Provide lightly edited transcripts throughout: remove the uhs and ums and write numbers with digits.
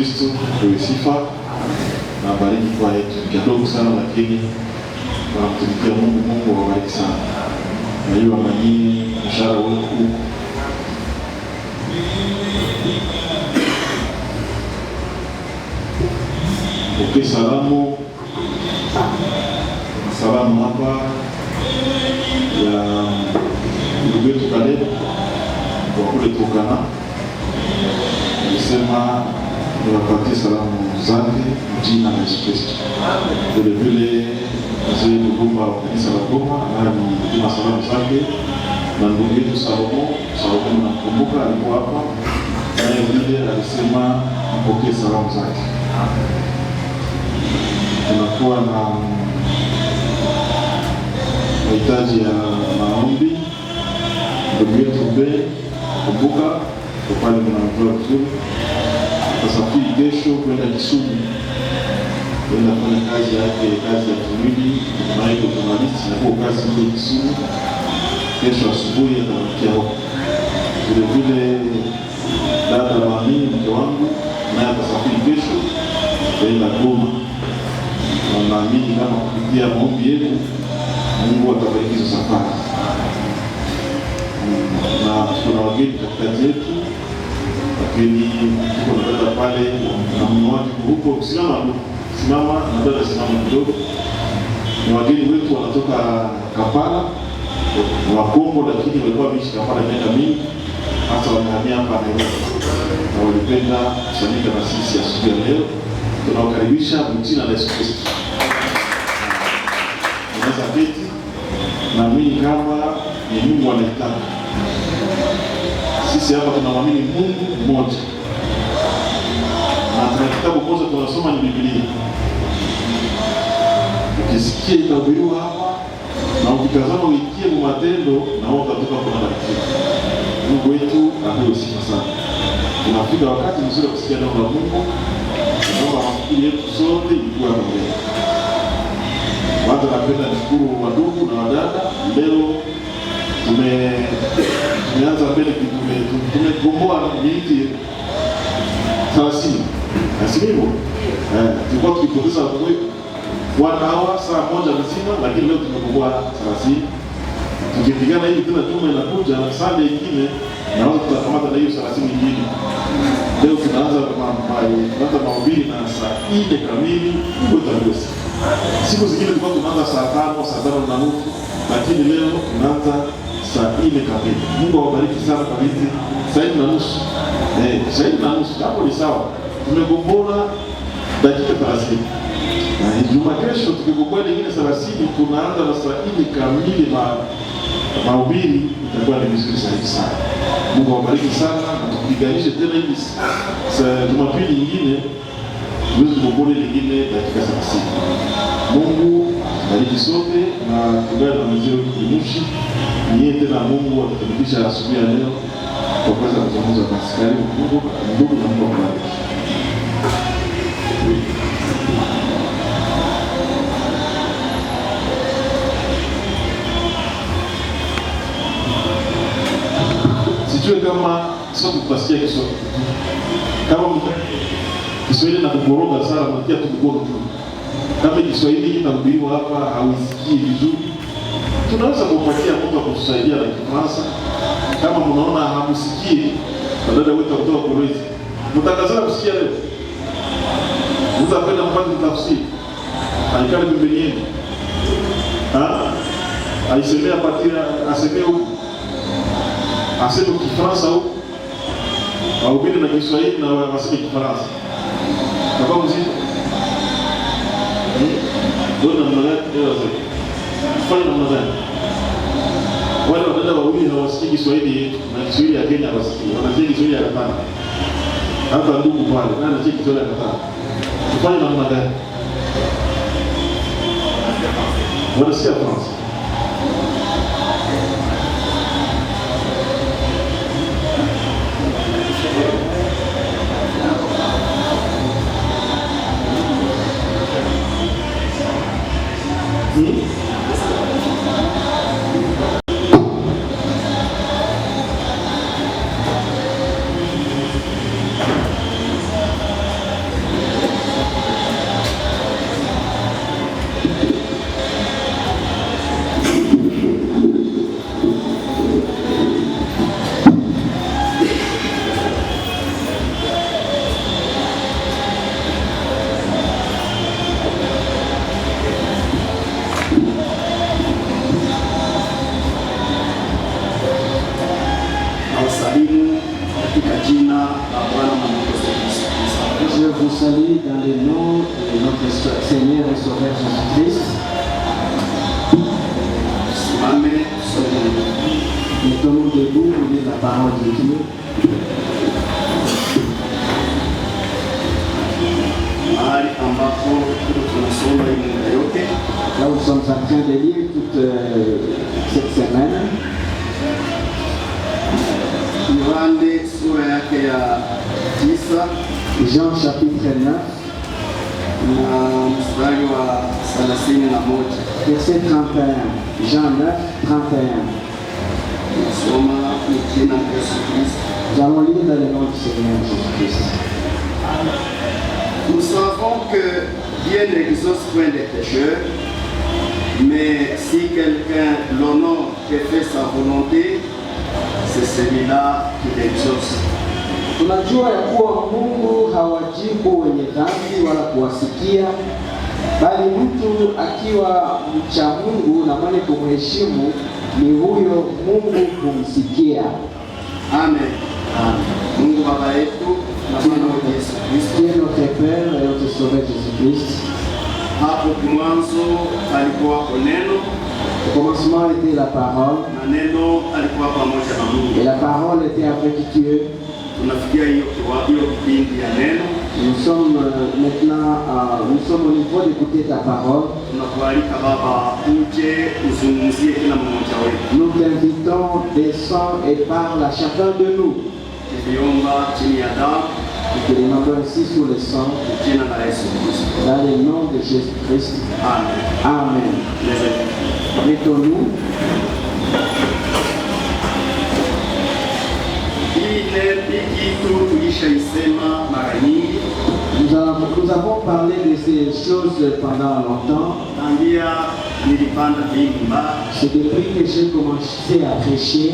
Kristo kwa sifa na bariki kwa yetu kidogo sana, lakini tunamtumikia Mungu. Mungu awabariki sana. Na hiyo amani mshahara wenu salamu hapa ya ndugu yetu Caleb kwa kule Turkana. Alisema niwapatie salamu zake jina la Yesu Kristo. Vile vile mzee Lugumba wa kanisa la Goma na ni salamu zake, na ndugu yetu Salomo nakumbuka alikuwa hapa, naye vile alisema mpokee salamu zake. Tunakuwa na mahitaji ya maombi. Ndugu yetu Mbe kumbuka kwa pale mnamjua vizuri, atasafiri kesho kwenda Kisumu kwenda kufanya kazi yake, kazi ya kimwili na iko journalist na kwa kazi ya Kisumu. Kesho asubuhi atakuja huko. Vile vile dada Mami mke wangu naye atasafiri kesho kwenda Goma. Naamini kama kupitia maombi yetu Mungu atabariki hizo safari. Na kuna wageni katikati yetu, lakini tuko na dada pale na mume wake huko. Simama na dada simama kidogo. Ni wageni wetu wanatoka Kampala wa Kongo, lakini walikuwa wameishi Kampala miaka mingi, hasa wamehamia hapa Nairobi na walipenda kusanyika na sisi asubuhi ya leo. Tunawakaribisha jina la Yesu Kristo. Unaweza keti na mimi kama ni Mungu anaitaka. Sisi hapa tunamwamini Mungu mmoja. Na tuna kitabu kwanza tunasoma ni Biblia. Ukisikia itahubiriwa hapa na ukitazama uikie kwa matendo na wao utatoka kwa baraka. Mungu wetu apewe sifa sana. Tunafika wakati mzuri wa kusikia neno la Mungu. Naomba mafikiri yetu sote ikuwa mbele. Watu napenda nishukuru wadugu na wadada. Leo tumeanza mbele, tumegomboa miti 30. Nasilimu tulikuwa tukipoteza hawa saa moja mzima, lakini leo tumegomboa 30. Tukipigana hivi tena tume inakuja Sunday nyingine na wao tutakamata na hiyo 30 nyingine. Leo tunaanza mahubiri na saa 4 kamili kwa Tanzania. Siku zingine tulikuwa tunaanza saa 5, saa 5 na nusu, lakini leo tunaanza saa 4 kamili. Mungu awabariki sana kabisa. Saa 4 na nusu. Saa 4 na nusu hapo ni sawa. Tumegombola dakika 30. Na Ijumaa kesho tukigomboa nyingine 30, tunaanza na saa 4 kamili mahubiri, itakuwa ni vizuri sana. Mungu awabariki sana na tupiganishe tena hivi Jumapili nyingine tuweze kubola nyingine dakika 30. Mungu bariki sote na tugane na mzee Kulimushi. Niye tena Mungu ataturudisha asubuhi ya leo kwa kuweza kuzungumza na askari Mungu na Mungu awabariki. Sijui kama sote tutasikia Kiswahili. Kama Kiswahili na kukoroga sana mkia tukukoro tu. Kama Kiswahili kitahubiriwa hapa hausikii vizuri, tunaweza kumpatia mtu akusaidia na Kifaransa. Kama mnaona hamsikii, badala wetu kutoa Kolwezi. Mtakazana kusikia leo. Mtapenda mpate tafsiri. Haikali pembeni yenu. Aisemea patira asemea huko. Aseme Kifaransa huko. Wahubiri na Kiswahili na waseme Kifaransa. Kwa mzito. Ndio namna gani leo sasa? Fanya namna gani? Wale wadada wawili hawasikii Kiswahili na Kiswahili ya Kenya hawasikii. Wanasikia Kiswahili ya Katana. Hata ndugu pale, nani anasikia Kiswahili ya Katana? Tufanye namna gani? Wanasikia Faransa. salue dans le nom de notre Seigneur et Sauveur Jésus-Christ. Amen. Mettons-nous debout pour lire la parole de Dieu. Mahali ambapo tunasoma Biblia yote. Là où nous sommes en train de lire toute cette semaine. Yohane sura yake ya 9 Jean chapitre 9. na mstari wa 31. Verset 31. Jean 9, 31. Nasoma jina la Yesu Kristo. Nous allons lire dans le nom du Seigneur Jésus-Christ. Nous savons que Dieu n'exauce point des pécheurs, mais si quelqu'un l'honore et fait sa volonté, c'est celui-là qui l'exauce. Tunajua ya kuwa Mungu hawajibu wenye dhambi wala kuwasikia, bali mtu akiwa mcha Mungu na mwenye kumheshimu, ni huyo Mungu kumsikia. Amen. Mungu Baba yetu na Bwana wetu Yesu Kristo. Dieu notre Père et notre Sauveur Jésus-Christ. Hapo mwanzo alikuwa neno, Au commencement était la parole, na neno alikuwa pamoja na Mungu. et la parole était avec Dieu. Tunafikia hiyo kipindi ya neno. Nous sommes maintenant nous sommes au niveau d'écouter ta parole. Tunakualika Baba uje uzungumzie kila mmoja wetu. Nous t'invitons, descends et parle à chacun de nous. Tukiomba chini ya damu Nous te demandons ainsi sur le sang, jina la Yesu Kristo. dans le nom de Jésus-Christ. Amen. Amen. Lezeni. Mettons-nous. Hii kitu tulishaisema mara nyingi. Nous avons parlé de ces choses pendant longtemps. Tangia nilipanda hii mimba, C'est depuis que j'ai commencé à prêcher.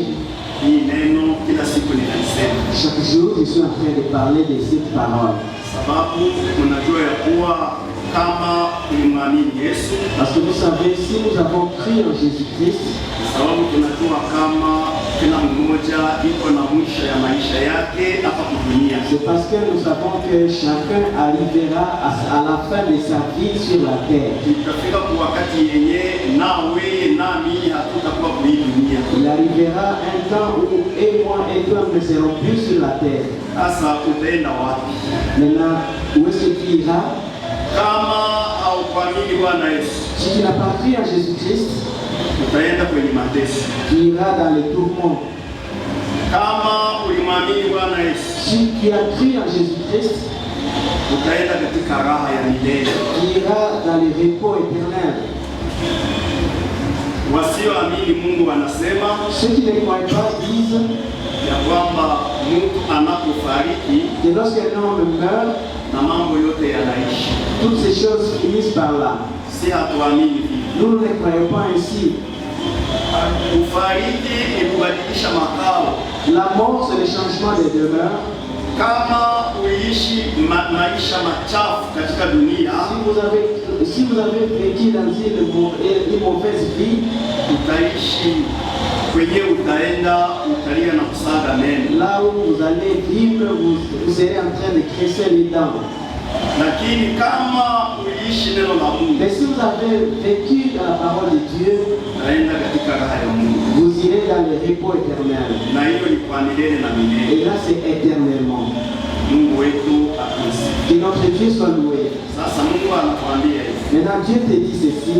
hii neno kila siku ninaisema, Chaque jour, je suis en train de parler de cette parole. sababu unajua ya kuwa kama ulimwamini Yesu, Parce que vous savez, si nous avons cru en Jésus-Christ, sababu tunajua kama kila mmoja iko na mwisho ya maisha yake hapa dunia. c'est parce que nous savons que chacun arrivera à la fin de sa vie sur la terre. Tutafika kwa wakati yenye nawe nami hatutakuwa kwa hii dunia. Il arrivera un temps où et moi et toi ne serons plus sur la terre. Sasa utaenda wapi Maintenant, où est-ce que tu iras? kama haukuamini Bwana Yesu? Si tu n'as pas cru en Jésus-Christ, Utaenda kwenye mateso. tu iras dans les tourments. Kama ulimwamini Bwana Yesu, Si tu as cru en Jésus-Christ, utaenda katika raha ya milele. tu iras dans les repos éternels. Wasioamini Mungu wanasema Ceux qui ne croient pas disent ya kwamba mtu anapofariki que lorsqu'un homme meurt, na mambo yote yanaishi. toutes ces choses finissent par là. Si hatuamini hivi. Nous ne croyons pas ainsi. Kufariki ni kubadilisha makao. La mort, c'est le changement des demeures. Kama uishi maisha machafu katika dunia, Si vous avez vécu dans une mauvaise vie, utaishi kwenye utaenda utalia na kusaga meno. là où vous allez vivre, vous serez en train de cresser les dents. Lakini kama uishi neno la Mungu, Mais si vous avez vécu dans la parole de Dieu, utaenda katika raha ya Mungu, vous irez dans le repos éternel. na hiyo ni kwa milele na milele. Et là, c'est éternellement. Mungu wetu atusi. Que notre Dieu soit loué. Sasa Mungu anakuambia hivi, Maintenant, Dieu te dit ceci.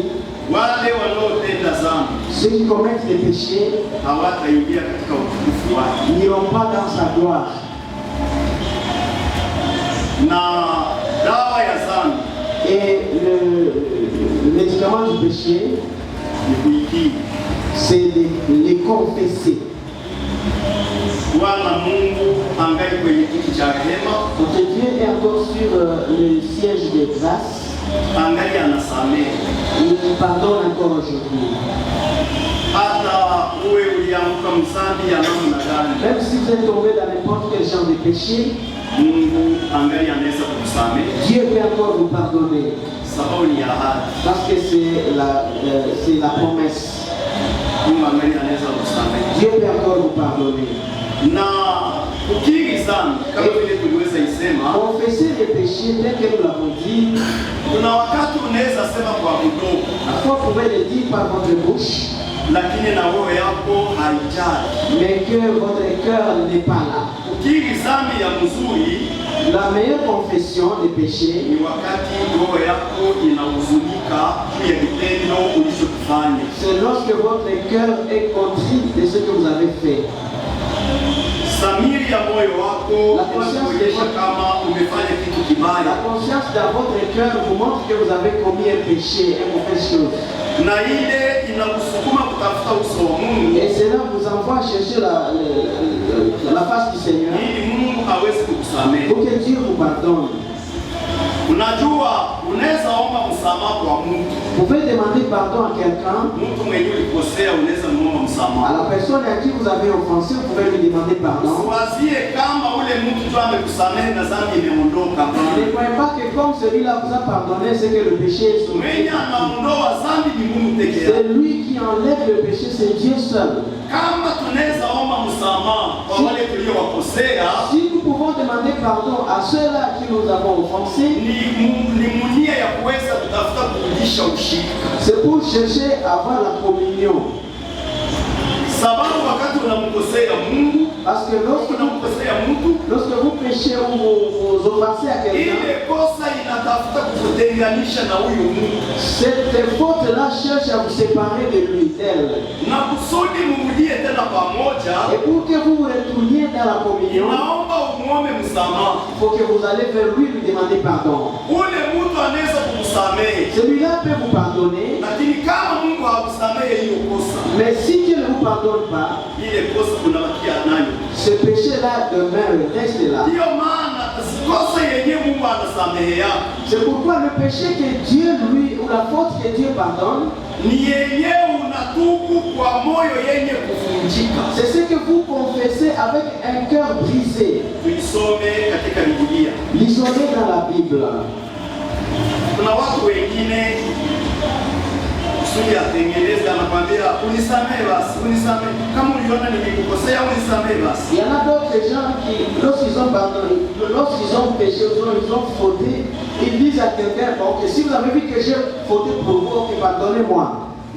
wale wanaotenda dhambi Ceux qui commettent des péchés hawataingia katika utukufu wake. n'iront pas dans sa gloire. Na dawa ya dhambi Et le médicament du péché, ni kuikiri. c'est les confesser. Bwana Mungu angali kwenye kiti cha rehema, Notre Dieu est encore sur le siège de grâce. angali anasamehe. Il pardonne encore aujourd'hui. Hata uwe ulianguka mzambi ya namna gani, Même si vous êtes tombé dans n'importe quel genre de péché, Mungu angali anaweza kukusamehe, Dieu peut encore vous pardonner. sababu ni ahadi. Parce que c'est la promesse. Mungu angali anaweza kukusamehe. Dieu peut encore vous pardonner. Na kukiri zambi kama vile tuliweza isema, confesser les péchés tel que nous l'avons dit, kuna wakati unaweza sema kwa mdomo, parfois vous pouvez le dire par votre bouche, lakini na roho yako haijali. mais que votre cœur n'est pas là. Ukiri zambi ya mzuri La meilleure confession des péchés, ni wakati roho yako inahuzunika juu ya kitendo ulichokifanya. c'est lorsque votre cœur est contrit de ce que vous avez fait. Samiri ya moyo wako inakuonyesha kama umefanya kitu La kibaya, conscience dans votre cœur vous montre que vous avez commis un péché, une mauvaise chose. na ile inakusukuma kutafuta uso wa Mungu Et cela vous envoie chercher la face du Seigneur ili Mungu aweze kukusamehe. pour que Dieu vous pardonne. Unajua, unaweza omba msamaha kwa mtu. Vous pouvez demander pardon à quelqu'un, Mtu mwenye ulikosea unaweza muomba à msamaha. la personne à qui vous avez offensé, vous pouvez lui demander pardon. Usiwazie kama ule mtu tu amekusamehe na dhambi imeondoka. Ne croyez pas que comme celui-là vous a pardonné, c'est que le péché est sauvé. Mwenye anaondoa dhambi ni Mungu peke yake. C'est lui qui enlève le péché, c'est Dieu seul. Kama tunaweza omba msamaha kwa wale tuliowakosea, Si nous pouvons demander pardon à ceux-là qui nous avons offensés, ni munia ya kuweza kutafuta kurudisha ushirika. c'est pour chercher à avoir la communion. Sababu wakati unamkosea Mungu, Parce que unamkosea mtu, lorsque vous péchez ou vous offensez à quelqu'un, ile kosa inatafuta kukutenganisha na huyo Mungu, cette faute-là cherche à vous séparer de lui, d'elle. na kusudi mrudie tena pamoja. Et pour que vous vous retourniez dans la communion, Naomba umuombe msamaha. il faut que vous allez vers lui lui demander pardon. Ule mtu anaweza kukusamehe, Celui-là peut vous pardonner, lakini kama Mungu hakusamehe hiyo kosa, mais si Dieu ne vous pardonne pas, ile kosa unabakia nayo. ce péché-là demeure, reste là. Ndiyo maana kosa yenye Mungu anasamehea C'est pourquoi le péché que Dieu lui, ou la faute que Dieu pardonne, ni yenye unatubu kwa moyo yenye kuvunjika. c'est ce que vous confessez avec un cœur brisé. Tuisome katika Biblia. Lisez dans la Bible. Kuna watu wengine kusudi atengeneze, anakwambia unisamehe basi, unisamehe. Kama uliona nimekukosea unisamehe basi. Il y en a d'autres gens qui, lorsqu'ils ont pardonné, lorsqu'ils ont péché, ils ont fauté, ils disent à quelqu'un, ok, si vous avez vu que j'ai fauté pour vous, ok, pardonnez-moi.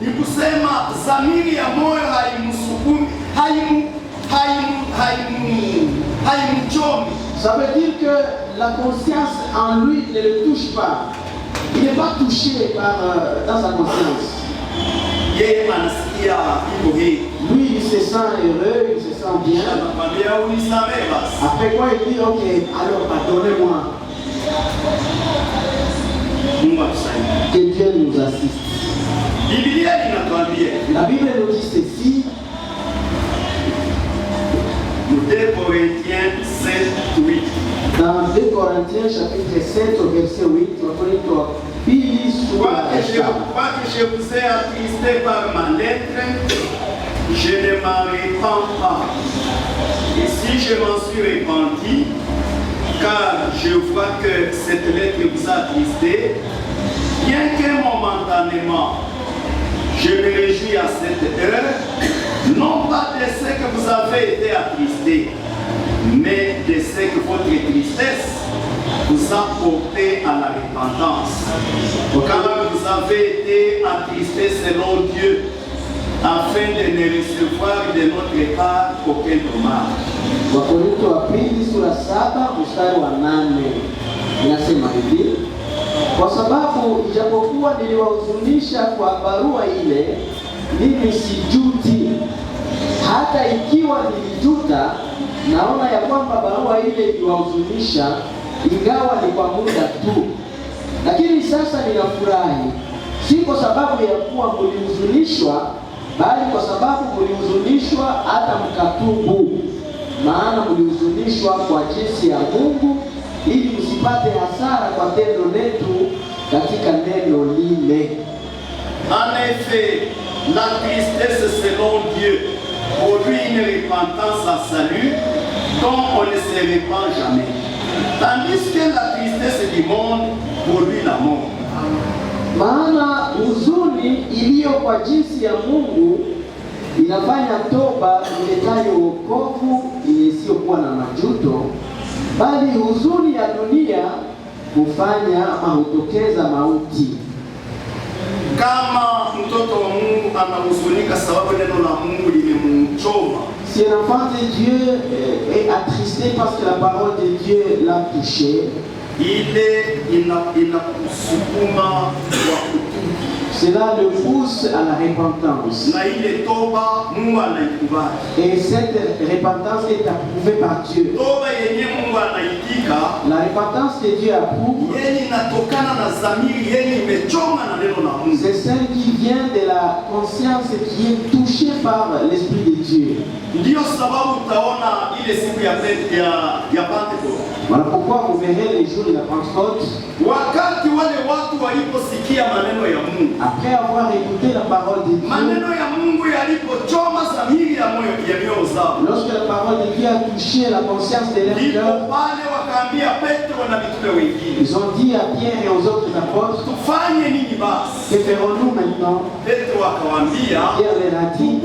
Ni kusema dhamiri ya moyo haimsukumi, haimchomi. Ça veut dire que la conscience en lui ne le touche pas. Il n'est pas touché dans sa conscience. Yeye anasikia iko hii. Lui, il se sent heureux, il se sent bien. Anakwambia unisamehe basi. Après quoi, il dit, ok, alors pardonnez-moi. Mungu atusaidie. Que Dieu nous assiste. Biblia inatuambia La Bible nous dit ceci, mu 2 Corinthiens 7:8. dans 2 Corinthiens chapitre 7 au verset 8, Wakorintho wa pili sura ya 7. Quoique je vous ai attristé par ma lettre, je ne m'en repens pas. Et si je m'en suis repenti, car je vois que cette lettre vous a attristé, bien que momentanément, je me réjouis à cette heure, non pas de ce que vous avez été attristé, mais de ce que votre tristesse vous a porté à la repentance. Car vous avez été attristés selon Dieu, afin de ne recevoir de notre part aucun dommage. Wakorintho wa pili sura 7 mstari wa 8 inasema hivi, kwa sababu ijapokuwa niliwahuzunisha kwa barua ile, mimi sijuti. Hata ikiwa nilijuta, naona ya kwamba barua ile iliwahuzunisha, ingawa ni kwa muda tu. Lakini sasa ninafurahi, si kwa sababu ya kuwa mlihuzunishwa, bali kwa sababu mlihuzunishwa hata mkatubu. Maana mlihuzunishwa kwa jinsi ya Mungu, ili msipate hasara kwa tendo letu katika neno lile. En effet, la tristesse selon Dieu produit une repentance à salut dont on ne se repent jamais. Tandis que la tristesse du monde produit la mort. Maana huzuni iliyo kwa jinsi ya Mungu inafanya toba iletayo wokovu isiyokuwa na majuto, bali huzuni ya dunia hufanya ama hutokeza mauti. Kama mtoto wa Mungu anahuzunika sababu neno la Mungu limemchoma, si un enfant de Dieu est attristé parce que la parole de Dieu l'a touché, ile inakusukuma kwa kutubu. Cela le pousse à la repentance. Na ile toba Mungu anaikubali. Et cette repentance est approuvée par Dieu. Toba yenye Mungu anaitika, la repentance que Dieu approuve, yenye inatokana na zamiri yenye imechoma na neno la Mungu. C'est celle qui vient de la conscience qui est touchée par l'Esprit de Dieu. Ndio sababu utaona ile siku ya Pentecoste. Voilà pourquoi vous verrez les jours de la Pentecôte. Wakati wale watu waliposikia maneno ya Mungu, après avoir écouté la parole de Dieu, maneno ya Mungu yalipochoma zamiri ya mioyo zao, lorsque la parole de Dieu a touché la conscience de leur cœur, pale wakaambia Petro na mitume wengine, ils ont dit à Pierre et aux autres apôtres, tufanye nini basi? Que ferons-nous maintenant? Petro akawaambia, Pierre leur a dit,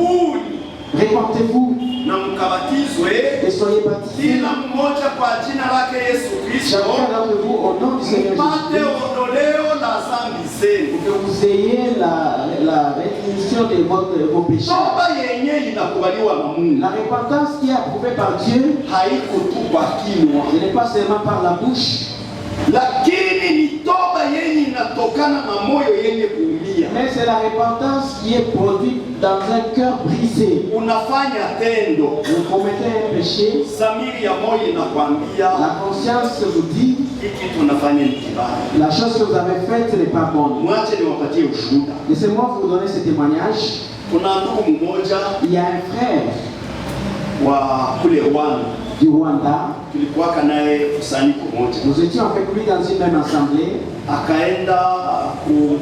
répentez-vous na mkabatizwe et soyez baptisés, kila mmoja kwa jina lake Yesu Kristo, chacun d'entre vous au nom du Seigneur mpate ondoleo la dhambi zenu, que vous ayez la rémission de vos péchés. Toba yenye inakubaliwa na Mungu, la repentance qui est approuvée par Dieu, haiko tu kwa kinywa, ce n'est pas seulement par la bouche, lakini ni toba yenye inatokana na moyo yenye kuumia. mais c'est la repentance qui est produite dans un cœur brisé. Unafanya tendo, vous commettez un péché, zamiri ya moyo inakwambia, la conscience vous dit, hiki tunafanya ni kibaya, la chose que vous avez faite n'est pas bonne. Mwache niwapatie ushuhuda. Laissez-moi vous donner ce témoignage. Kuna ndugu mmoja, il y a un frère wa kule Rwanda, du Rwanda, tulikuwa naye kusanyiko moja. Nous étions avec lui dans une même assemblée. Akaenda ku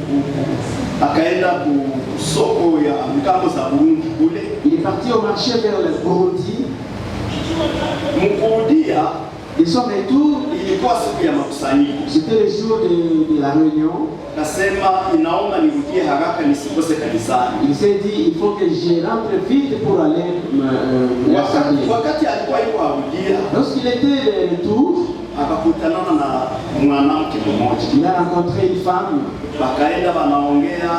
soko ya mkambo za Burundi kule. Il est parti au marché vers le Burundi. Mkurudia, de son retour, ilikuwa siku ya makusanyiko. C'était le jour de la réunion. Nasema inaomba nirudie haraka nisikose kanisani. Il s'est dit il faut que je rentre vite pour aller wakati alikuwa yuko arudia, lorsqu'il était de retour, akakutana na mwanamke mmoja. Il a rencontré une femme. Bakaenda wanaongea.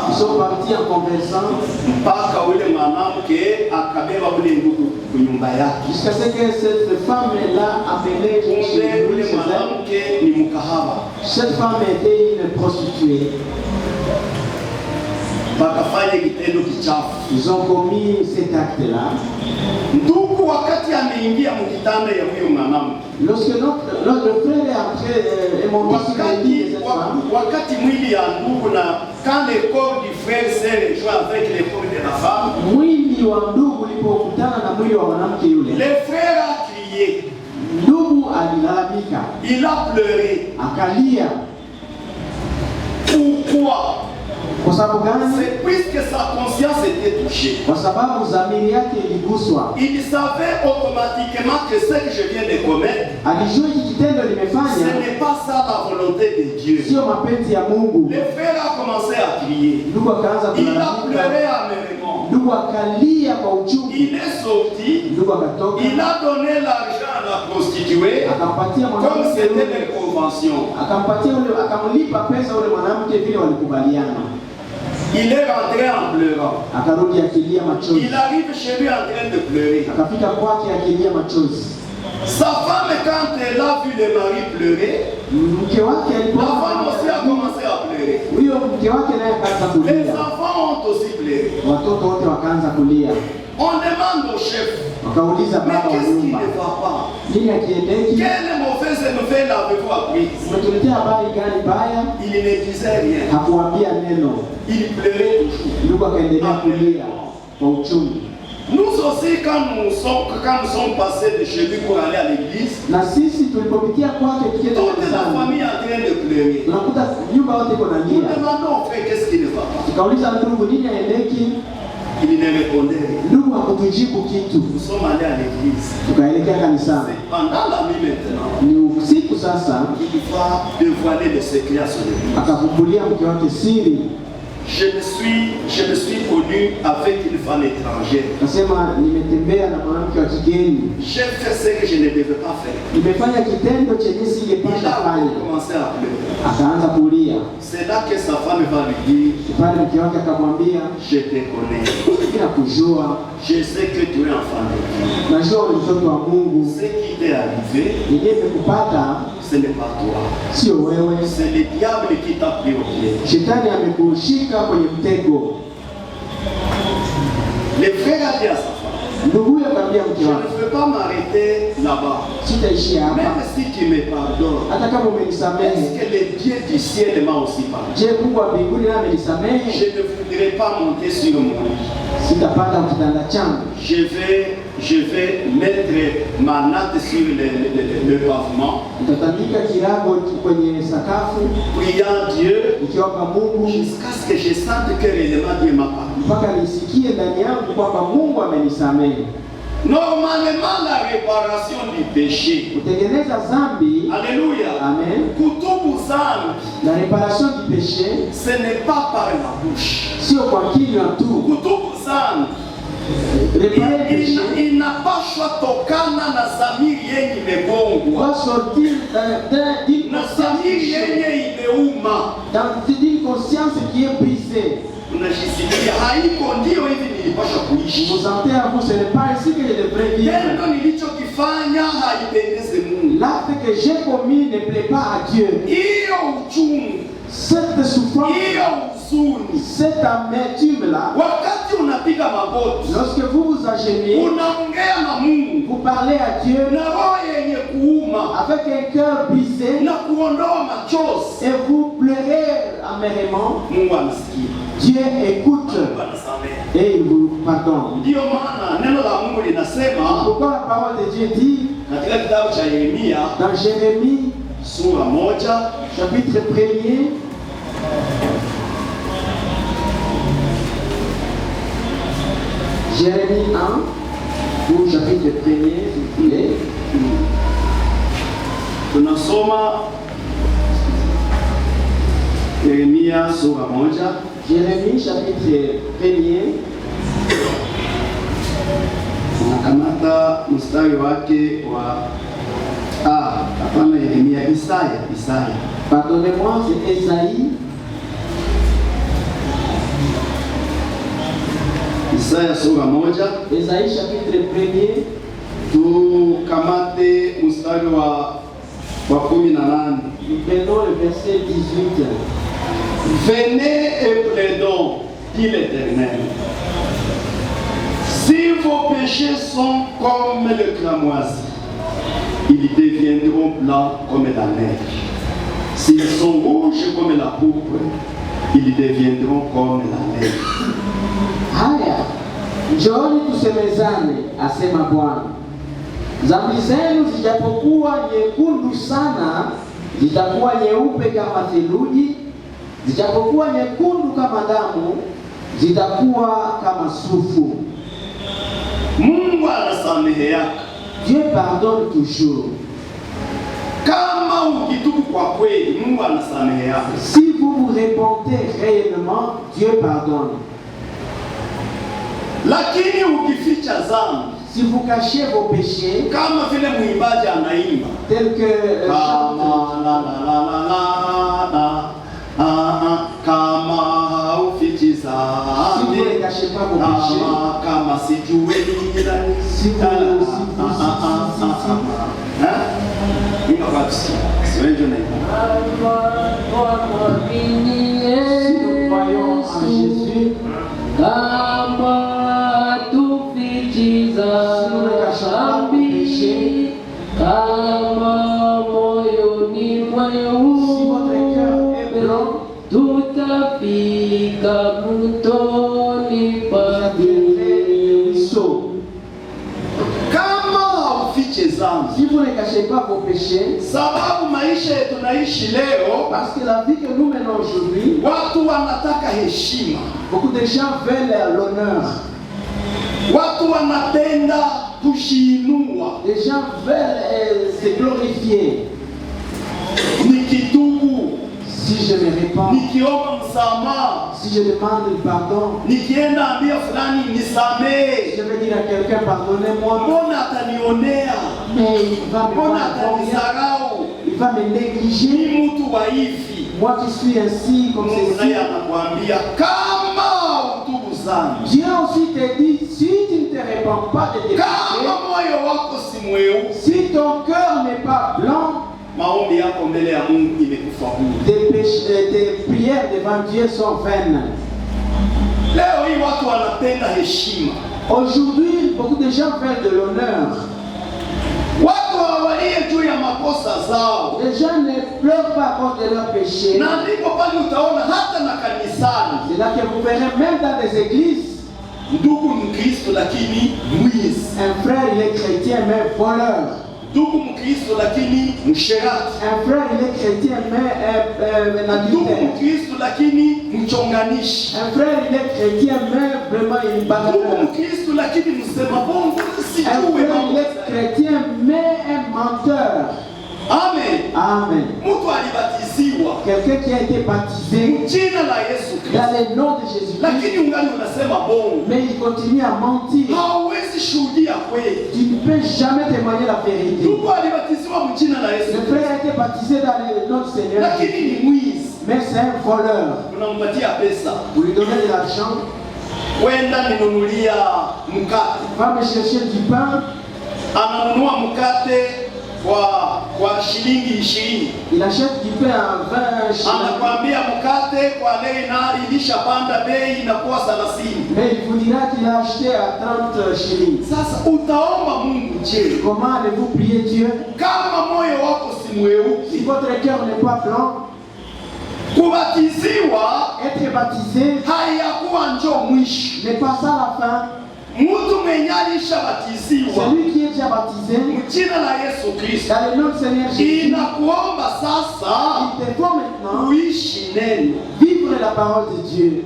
Ils sont partis en conversant. Mpaka ule mwanamke akabeba ule ndugu kwa nyumba yake. Jusqu'à ce que cette femme-là appelait chez ule mwanamke ni mkahaba. Cette femme était une prostituée. Bakafanya kitendo kichafu. Ils ont commis cet acte-là. Ndugu wakati ameingia mkitanda ya huyo mwanamke. Lorsque notre frère est entré et monté sur le lit de cette femme. Wakati mwili ya ndugu na quand le corps du frère s'est rejoint avec le corps de la femme. Mwili wa ndugu ulipokutana na mwili wa mwanamke yule. Le frère a crié. Ndugu alilalamika. Il a pleuré. Akalia. Pourquoi? Kwa sababu gani? C'est puisque sa conscience était touchée. Kwa sababu dhamiri yake iliguswa. Il savait automatiquement que ce que je viens de commettre, alijua hiki kitendo nimefanya, ce n'est pas ça la volonté de Dieu. Sio mapenzi ya Mungu. Le frère a commencé à crier. Ndugu akaanza kulalamika. Il a pleuré amèrement. Ndugu akalia kwa uchungu. Il est sorti. Ndugu akatoka. Il a donné l'argent à la prostituée. Akampatia mwanamke comme c'était une convention. Akampatia ule, akamlipa pesa ule mwanamke vile walikubaliana. Il est rentré en pleurant. Akarudi akilia machozi. Il arrive chez lui en train de pleurer. Akafika kwake akilia machozi. Sa femme, quand elle a vu le mari pleurer, mke wake alipoona, la femme aussi a commencé à pleurer. Huyo mke wake naye akaanza kulia. Les enfants ont aussi pleuré. Watoto wote wakaanza kulia. On demande au chef. Wakauliza baba wa nyumba. Nini akiendeki? Quelle mauvaise nouvelle avez-vous appris? Umetuletea habari gani baya? Il ne disait rien. Hakuambia neno. Il pleurait toujours. Ndugu akaendelea kulia kwa uchungu. Nous aussi quand nous sommes passés de chez lui pour aller à l'église, na sisi tulipopitia kwake tukienda toute la famille est en train de pleurer. Tunakuta nyumba yote iko na lia. Nous demandons au frère qu'est-ce qui ne va pas. Tukauliza ndugu nini haendeki? Il ne répondait rien. Ndugu hakutujibu kitu. Nous sommes allés à l'église. Tukaelekea kanisani. Pendant la nuit maintenant, ni usiku sasa, il va dévoiler le secret à son épouse. Akafungulia mke wake siri. je me suis connu avec une femme étrangère. Nasema nimetembea na mwanamke wa kigeni. J'ai fait ce que je ne devais pas faire. Nimefanya kitendo chenye singepaswa fanya. Il a commencé à pleurer. Akaanza kulia. C'est là que sa femme va lui dire, Pale mke wake akamwambia, je te connais. bila kujua, Je sais que tu es enfant de Dieu. najua wewe ni mtoto wa Mungu. Ce qui t'est arrivé, Niliyekupata ce n'est pas toi. sio wewe. C'est le diable qui t'a pris au pied. Shetani amekushika kwenye mtego. Le frère a dit à sa femme, Ndugu huyo akamwambia je mke wake, ne peux pas m'arrêter là-bas. sitaishia hapa. Même si tu me pardonnes, Hata kama est-ce umenisamehe, que le Dieu du ciel m'a aussi pardonné? je, Mungu wa mbinguni naye amenisamehe? Je ne voudrais pas monter sur mon lit. Sitapanda kitanda changu. Je vais mettre ma natte sur le pavement, Nitatandika kirago kwenye sakafu, priant Dieu nikiomba Mungu jusqu'à ce que je sente que réellement Dieu m'a pardonné. mpaka nisikie ndani yangu kwamba Mungu amenisamehe. Normalement, la réparation du péché, Kutengeneza dhambi, alléluia, amen, kutubu zambi, la réparation du péché ce n'est pas par la bouche. sio kwa kinywa tu. Kutubu zambi, Réparer le péché inapashwa tokana na zamiri yenye imegongwa, doit sortir d'une na zamiri yenye imeuma. d'une conscience qui est brisée. Unajisikia haiko ndio hivi nilipasha kuishi, Vous sentez à vous, ce n'est pas ainsi que je devrais vivre. tendo nilichokifanya haipendeze Mungu. L'acte que j'ai commis ne plaît pas à Dieu. Hiyo uchungu, Cette souffrance, hiyo huzuni, cette amertume-là, wakati unapiga magoti lorsque vous vous agenouillez, unaongea na Mungu vous parlez à Dieu na roho yenye kuuma avec un cœur brisé na kuondoa machozi, et vous pleurez amèrement, Mungu anasikia, Dieu écoute Mungu anasamehe. et il vous pardonne. Ndiyo maana neno la Mungu linasema Pourquoi la parole de Dieu dit katika kitabu cha Yeremia dans Jérémie, sura 1 chapitre 1er, Jérémie 1, ou chapitre 1er, s'il vous plaît. tunasoma Yeremia sura 1 Jérémie chapitre 1er, unakamata mstari wake wa hapana, Yeremia, Isaya. pardonnez-moi, c'est Esaïe, Isaya sura 1, Esaïe chapitre 1er, tukamate mstari wa 18. nous prenons le verset 18. Venez et plaidons, dit l'Éternel. Si vos péchés sont comme le cramoisi, ils deviendront blancs comme la neige. S'ils sont rouges comme la pourpre, ils deviendront comme la neige. Haya, njooni tusemezane, asema Bwana. Dhambi zenu zijapokuwa nyekundu sana, zitakuwa nyeupe kama theluji, zijapokuwa nyekundu kama damu, zitakuwa kama sufu. Mungu anasameheaka Dieu pardonne toujours. kama ukitubu kwa kweli, Mungu anasameheaka. Si vous vous repentez réellement, Dieu pardonne. Lakini ukificha dhambi, Si vous cachez vos péchés, kama vile mwimbaji anaimba tel que kama la la la la la la, kama haufichi si vous ne dhambi, cachez pas vos péchés, kama sijue nini si nous croyons en Jésus, kama tufichiza dhambi, kama moyoni mweupe, tutafika mtoni pa ruisseau. kama haufiche dhambi, Si vous ne cachez pas vos péchés, sababu maisha yetu tunaishi leo, parce que la vie que nous menons aujourd'hui, watu wanataka heshima, beaucoup de gens veulent l'honneur. watu wanapenda kushinua. Les gens veulent se glorifier. Nikitubu Si je me répands, nikiomba msamaha, si je demande pardon, nikienda ambia fulani nisamehe, je vais dire à quelqu'un pardonnez-moi, mbona atanionea, mais il va me mbona voir comme rien, atanisarau, il va me négliger. ni mtu wa hivi. Moi qui suis ainsi comme Mungu ceci. naye anakuambia kama utubu sana, Dieu aussi te dit, si tu ne te répands pas de tes kama péchés, moyo wako si mweusi, si ton cœur n'est pas blanc, maombi yako mbele ya Mungu imekufa bure. tes prières devant Dieu sont vaines. Leo hii watu wanapenda heshima, Aujourd'hui, beaucoup de gens veulent de l'honneur. watu hawalie juu ya makosa zao, Les gens ne pleurent pas à cause de leurs péchés. na ndipo pale utaona hata na kanisani, C'est là que vous verrez même dans les églises, ndugu Mkristo lakini mwizi, un frère il est chrétien mais voleur. ndugu Mkristo lakini msherati, Un frère il est chrétien mais un ndugu adultère. Mkristo lakini mchonganishi, Un frère il est chrétien mais vraiment il est ndugu bagarreur. Mkristo lakini msema bongo, Un sijue frère mambo. il est chrétien mais un menteur. Amen. Amen. Mtu alibatiziwa Quelqu'un qui a été baptisé jina la Yesu Kristo, dans le nom de Jésus-Christ, lakini ungali unasema bongo, mais il continue à mentir. hauwezi shuhudia kweli. Tu ne peux jamais témoigner la vérité. Ndugu alibatiziwa mjina la Yesu Le Kristo, frère a été baptisé dans le nom du Seigneur, lakini ni mwizi. mais c'est un voleur. Unampatia pesa, Vous lui donnez de l'argent, wenda ninunulia mkate, va me chercher du pain, ananunua mkate kwa shilingi 20, il achète du pain à 20 shillings, anakwambia mkate kwa leo na ilishapanda bei inakuwa 30. mais il vous dira qu'il a acheté à 30 shillings. Sasa utaomba Mungu, je, Comment allez-vous prier Dieu kama moyo wako si mweusi? si votre cœur n'est pas blanc? Kubatiziwa Être baptisé hayakuwa njo mwisho. n'est pas ça la fin. Mtu mwenye alishabatiziwa Celui qui est déjà baptisé mjina la Yesu Kristo, dans le nom du Seigneur Jésus, inakuomba sasa il te faut maintenant uishi neno. vivre la parole de Dieu.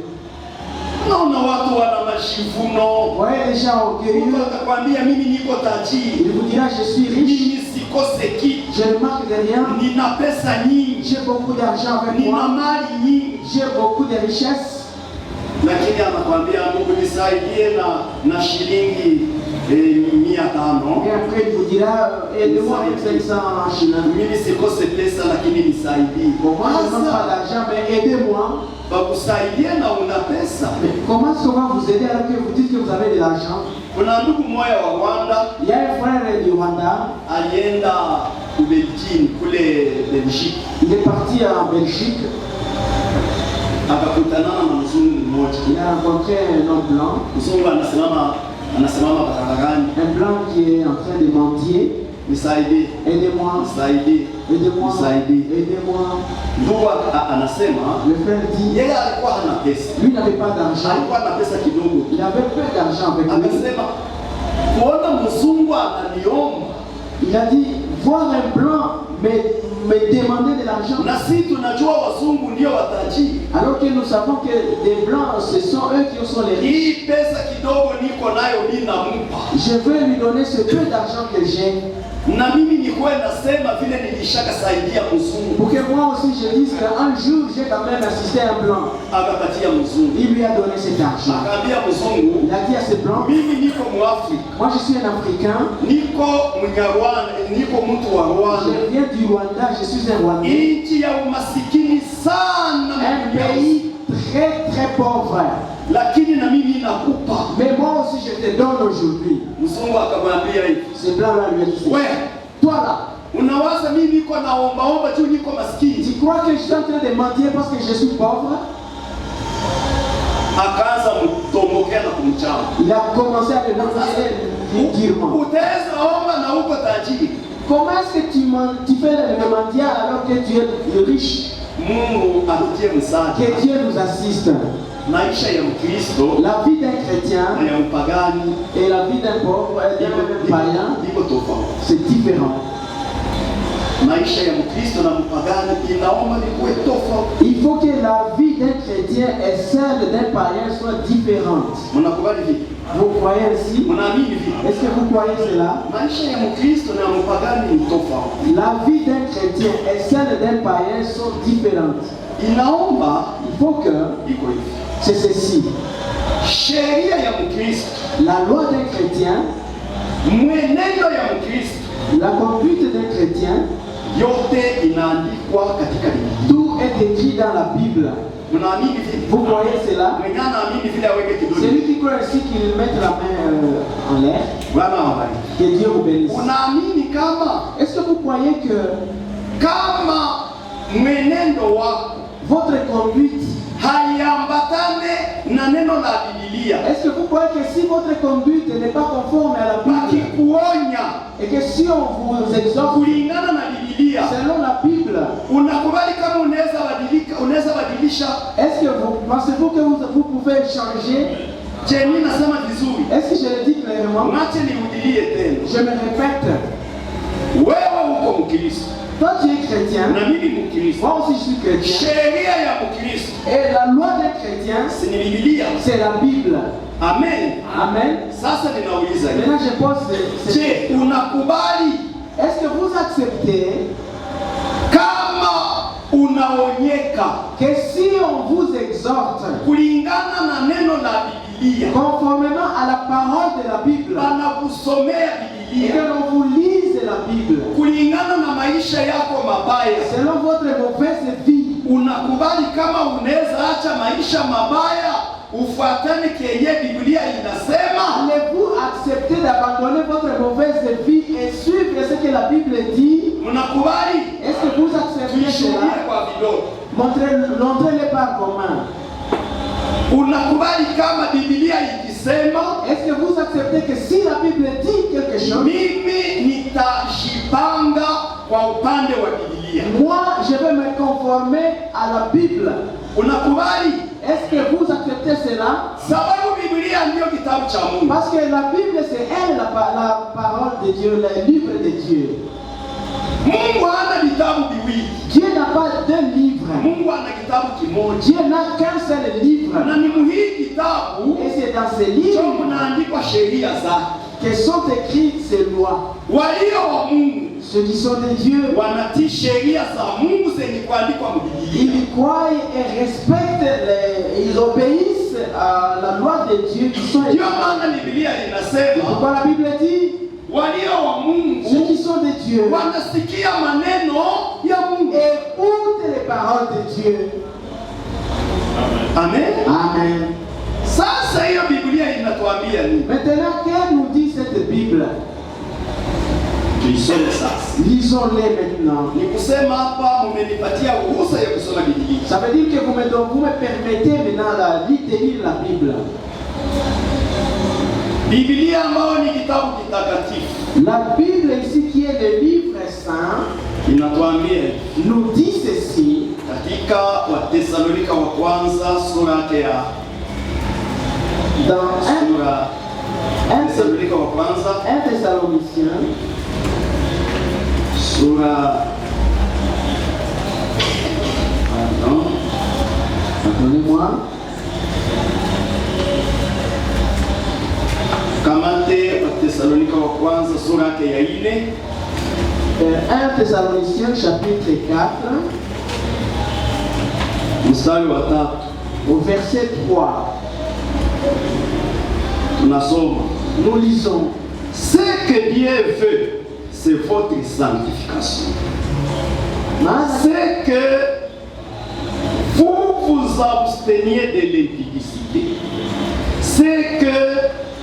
Naona watu wana majivuno, Vous voyez les gens mtu orgueilleux, atakwambia mimi niko tajiri, il vous dira je suis riche, mimi sikose kitu, je ne manque de rien, nina pesa nyingi, j'ai beaucoup d'argent avec nina moi, mali nyingi, j'ai beaucoup de richesses, lakini anakwambia Mungu nisaidie na shilingi 500. et après il vous dira aide-moi avec 500 shillings. Mimi sikose pesa lakini nisaidie. Bon, moi je ne demande pas d'argent, mais aidez-moi. Bakusaidie na una pesa. Mais comment est-ce qu'on va vous aider alors que vous dites que vous avez de l'argent? Kuna ndugu mmoja wa Rwanda Il y a un frère du Rwanda, alienda Ubelgiji kule Belgique, il est parti en Belgique, akakutana na mzungu mmoja. il a rencontré un homme blanc, Mzungu anasimama barabarani, un blanc qui est en train de mendier. nisaidie, Aidez-moi, nisaidie, aidez-moi, nisaidie. aidez-moi. Ndugu anasema Le frère dit, yeye alikuwa hana pesa, lui n'avait pas d'argent, alikuwa na pesa kidogo. il avait peu d'argent avec lui. Akasema kuona mzungu ananiomba, Il a dit, voir un blanc me demander de l'argent, na sisi tunajua wazungu ndio watajiri. alors que nous savons que des blancs, ce sont eux qui sont les riches. Hii pesa kidogo niko nayo mimi nampa, Je veux lui donner ce peu d'argent que j'ai, na mimi nikuwe nasema vile nilishaka saidia mzungu. pour que moi aussi je dise qu'un jour j'ai quand même assisté à un blanc. Akapatia mzungu, Il lui a donné cet argent. akaambia mzungu, Il a dit à ce blanc, mimi niko Mwafrika, moi je suis un Africain, niko Mnyarwanda, niko mtu wa Rwanda, je viens du Rwanda, je suis un Rwandais, nchi ya umasikini sana un pays très très pauvre. lakini na mimi nakupa. Mais moi aussi je te donne aujourd'hui. Mzungu akamwambia hivi, Ce blanc-là lui a dit, we toi là, unawaza mimi niko naombaomba juu niko maskini? tu crois que je suis en train de mentir parce que je suis pauvre? Akaanza mtombokea na kumchama, Il a commencé à le mentir durement. utaweza omba na uko tajiri? Comment est-ce que tu fais le mendiant alors que tu es le riche? Mungu atutie msaada. Que Dieu nous assiste. Maisha ya Mkristo La vie d'un chrétien na ya mpagani et la vie d'un pauvre et d'un païen, iko tofauti. c'est différent. Maisha ya Mkristo na mpagani inaomba ikuwe tofauti. Il faut que la vie d'un chrétien et celle d'un païen soient différentes. Mnakubali vipi? Vous croyez ainsi? Mnaamini vipi? Est-ce que vous croyez cela? Maisha ya Mkristo na mpagani ni tofauti. La vie d'un chrétien et celle d'un païen sont différentes. inaomba Il faut que iko hivi. c'est ceci. Sheria ya Mkristo, La loi d'un chrétien, mwenendo ya Mkristo, la conduite d'un chrétien, yote inaandikwa katika Biblia. tout est écrit dans la Bible. Mnaamini vile? Vous voyez cela? Mwenye anaamini vile aweke kidole. Celui qui croit ainsi qu'il mette la main en l'air, Bwana awabariki. que Dieu vous bénisse. Unaamini kama Est-ce que vous croyez que mwenendo wako votre conduite, haiambatane na neno la Biblia, est-ce que vous croyez que si votre conduite n'est pas conforme à la Bible, bakikuonya et que si on vous exhorte kulingana na Biblia, selon la Bible, unakubali kama unaweza badilisha? est-ce que vous pensez-vous que vous pouvez changer? Je, mimi nasema vizuri, Est-ce que je le dis clairement? mwache nirudilie tena. Je me répète, Wewe uko Mkristo toi tu es chrétien, na mimi Mkristo. moi aussi je suis chrétien, Sheria ya Mkristo et la loi des chrétiens, si ni Biblia. c'est la Bible. Amen. Amen. Sasa ninauliza hivi. Maintenant je pose cette Je, unakubali est-ce que vous acceptez kama unaonyeka que si on vous exhorte kulingana na neno la Biblia, conformément à la parole de la Bible, banakusomea et Biblia que l'on vous lise la Bible kulingana na maisha yako mabaya, selon votre mauvaise vie, unakubali kama unaweza acha maisha mabaya ufuatane kenye Biblia inasema? allez-vous accepter d'abandonner votre mauvaise vie et suivre ce que la Bible dit? Mnakubali? Est-ce que vous acceptez Tuishuhudie cela? kwa vidole. Montrez-le par comment. Unakubali kama Biblia ikisema? Est-ce que vous acceptez que si la Bible dit quelque chose, Mimi nitajipanga kwa upande wa Biblia. moi je vais me conformer à la Bible? Unakubali? Est-ce que vous acceptez cela? Sababu Biblia ndio kitabu cha Mungu. Parce que la Bible c'est elle la parole de Dieu, le livre de Dieu. Mungu hana vitabu viwili. Dieu n'a pas deux livres. Mungu ana kitabu kimoja. Dieu n'a qu'un seul livre. Na ni muhimu kitabu Et c'est dans ces cho livres mnaandikwa sheria zake. que sont écrites ces lois. Walio wa Mungu Ceux qui sont de Dieu, wanatii sheria za Mungu zenye kuandikwa Biblia. ils croient et respectent, ils obéissent à la loi de Dieu qui sont Ndio écrites. maana Biblia inasema Pourquoi la Bible dit, walio wa ceux Mungu qui sont de Dieu wanasikia maneno ya Mungu. écoutent les paroles de Dieu. Amen. Amen. Sasa hiyo Biblia inatuambia nini? Maintenant, que nous dit cette Bible? Tuisome sasa. Lisons-les maintenant. Ni kusema hapa mmenipatia ruhusa ya kusoma Biblia. Ça veut dire que vous me permettez maintenant de lire la Bible. Biblia ambayo ni kitabu kitakatifu La Bible ici qui est le livre saint inatuambia nous dit ceci katika Wathesalonika wa kwanza sura yake ya dans sura 1 Thesalonika wa kwanza Thessaloniciens sura Pardonnez-moi. kamate Wathesalonika wa kwanza sura yake ya 4 1 Thessaloniciens chapitre 4 mstari wa 3 au verset 3. tunasoma, Nous lisons. ce que Dieu veut c'est votre sanctification. C'est que vous vous absteniez de l'impudicité. C'est que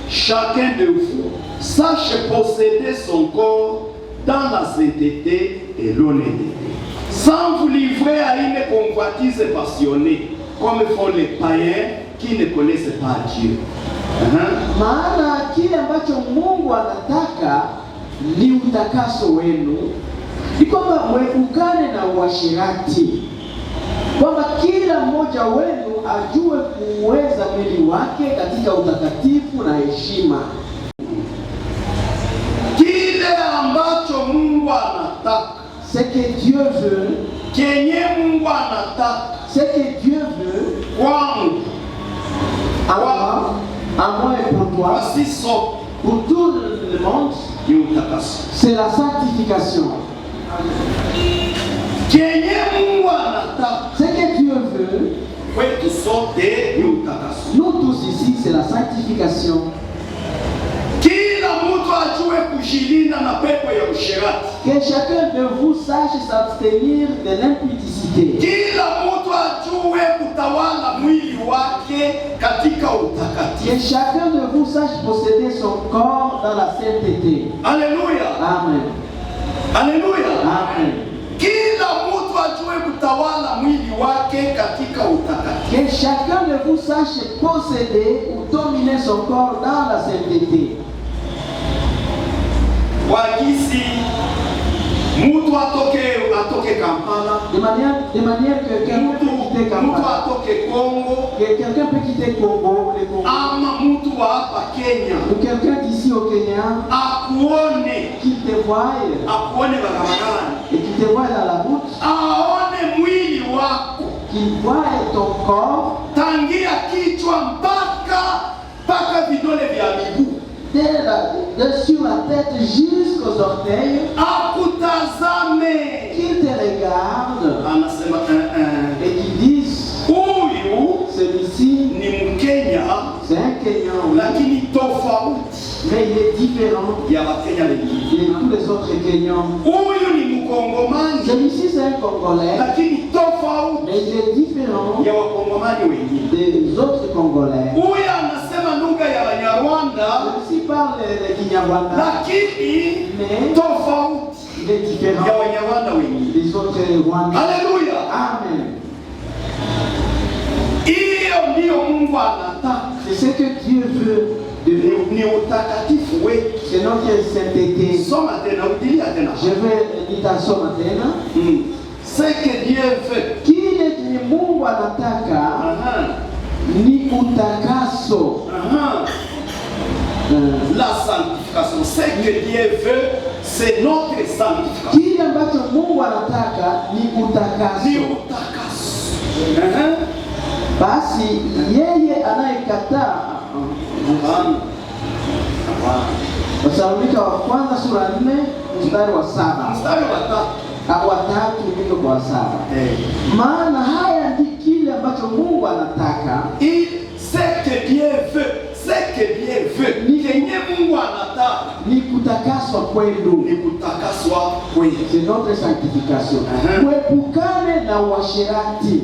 chacun de vous sache posséder son corps dans la sainteté et l'honnêteté, sans vous livrer à une convoitise passionnée, comme font les païens qui ne connaissent pas Dieu. Maana kile ambacho Mungu anataka ni utakaso wenu, ni kwamba mwepukane na uasherati, kwamba kila mmoja wenu ajue kuweza mwili wake katika utakatifu na heshima. Kile ambacho Mungu anataka, Ce que Dieu veut, kenye Mungu anataka ce que Dieu veut kwangu, à moi et pour toi, kwa sisi sote, pour tout le monde, ni utakaso. c'est la sanctification. Kenye Mungu anataka Ce que Dieu kwetu sote ni utakaso. Nous tous ici, c'est la sanctification. Kila mtu ajue kujilinda na pepo ya usherati. Que chacun de vous sache s'abstenir de l'impudicité. Kila mtu ajue kutawala mwili wake katika utakatifu. Que chacun de vous sache posséder son corps dans la sainteté. Alléluia. Amen. Alléluia. Amen. Kila mtu ajue kutawala mwili wake katika utakatifu. Que chacun de vous sache posséder ou dominer son corps dans la sainteté. Wakisi mtu atoke Kampala, De manière que quelqu'un peut quitter mtu Kampala, atoke Kongo, que quelqu'un peut quitter Congo, le Congo, ama mtu wa hapa Kenya ou quelqu'un d'ici au Kenya, akuone qui te voit barabarani, et qui te voit dans la route, aone mwili wako qu'il voit ton corps tangia kichwa mpaka vidole vya miguu, sur la tête jusqu'aux orteils, akutazame, qu'il te regarde anasema et qu'il dise, huyu celui-ci, ni Mkenya c'est un Kenyan, lakini tofauti mais il est différent ya Wakenya wengine. de tous les autres Kenyans. Huyu ni Mkongomani Celui-ci, c'est un Congolais, lakini tofauti mais il est différent ya Wakongomani wengine. des autres Congolais. Huyu anasema lugha ya Wanyarwanda Celui-ci parle le Kinyarwanda, lakini mais tofauti il est différent ya Wanyarwanda wengine. des autres Rwandais. Haleluya! Amen. Hiyo ndiyo Mungu anataka, C'est ce que Dieu veut de nous. ni utakatifu wetu. C'est notre sainteté. Soma tena, udilia tena. Je vais lire ça maintenant. Ce que Dieu veut. Kile ni Mungu anataka Aha. ni utakaso. Aha. La sanctification. Ce que Dieu veut, c'est notre sanctification. Kile ambacho Mungu anataka ni utakaso. Ni utakaso. Aha. Basi yeye anayekataa, Hapana. Wasalonike wa kwanza sura 4 mstari wa 7. Mstari wa 3. Wa 3 ndiko kwa 7. Maana haya ndi kile ambacho Mungu anataka. Ce que Dieu veut, ce que Dieu veut, ni kenye Mungu anataka ni kutakaswa kwenu, ni kutakaswa kwenu. C'est notre sanctification. Kuepukane na uasherati.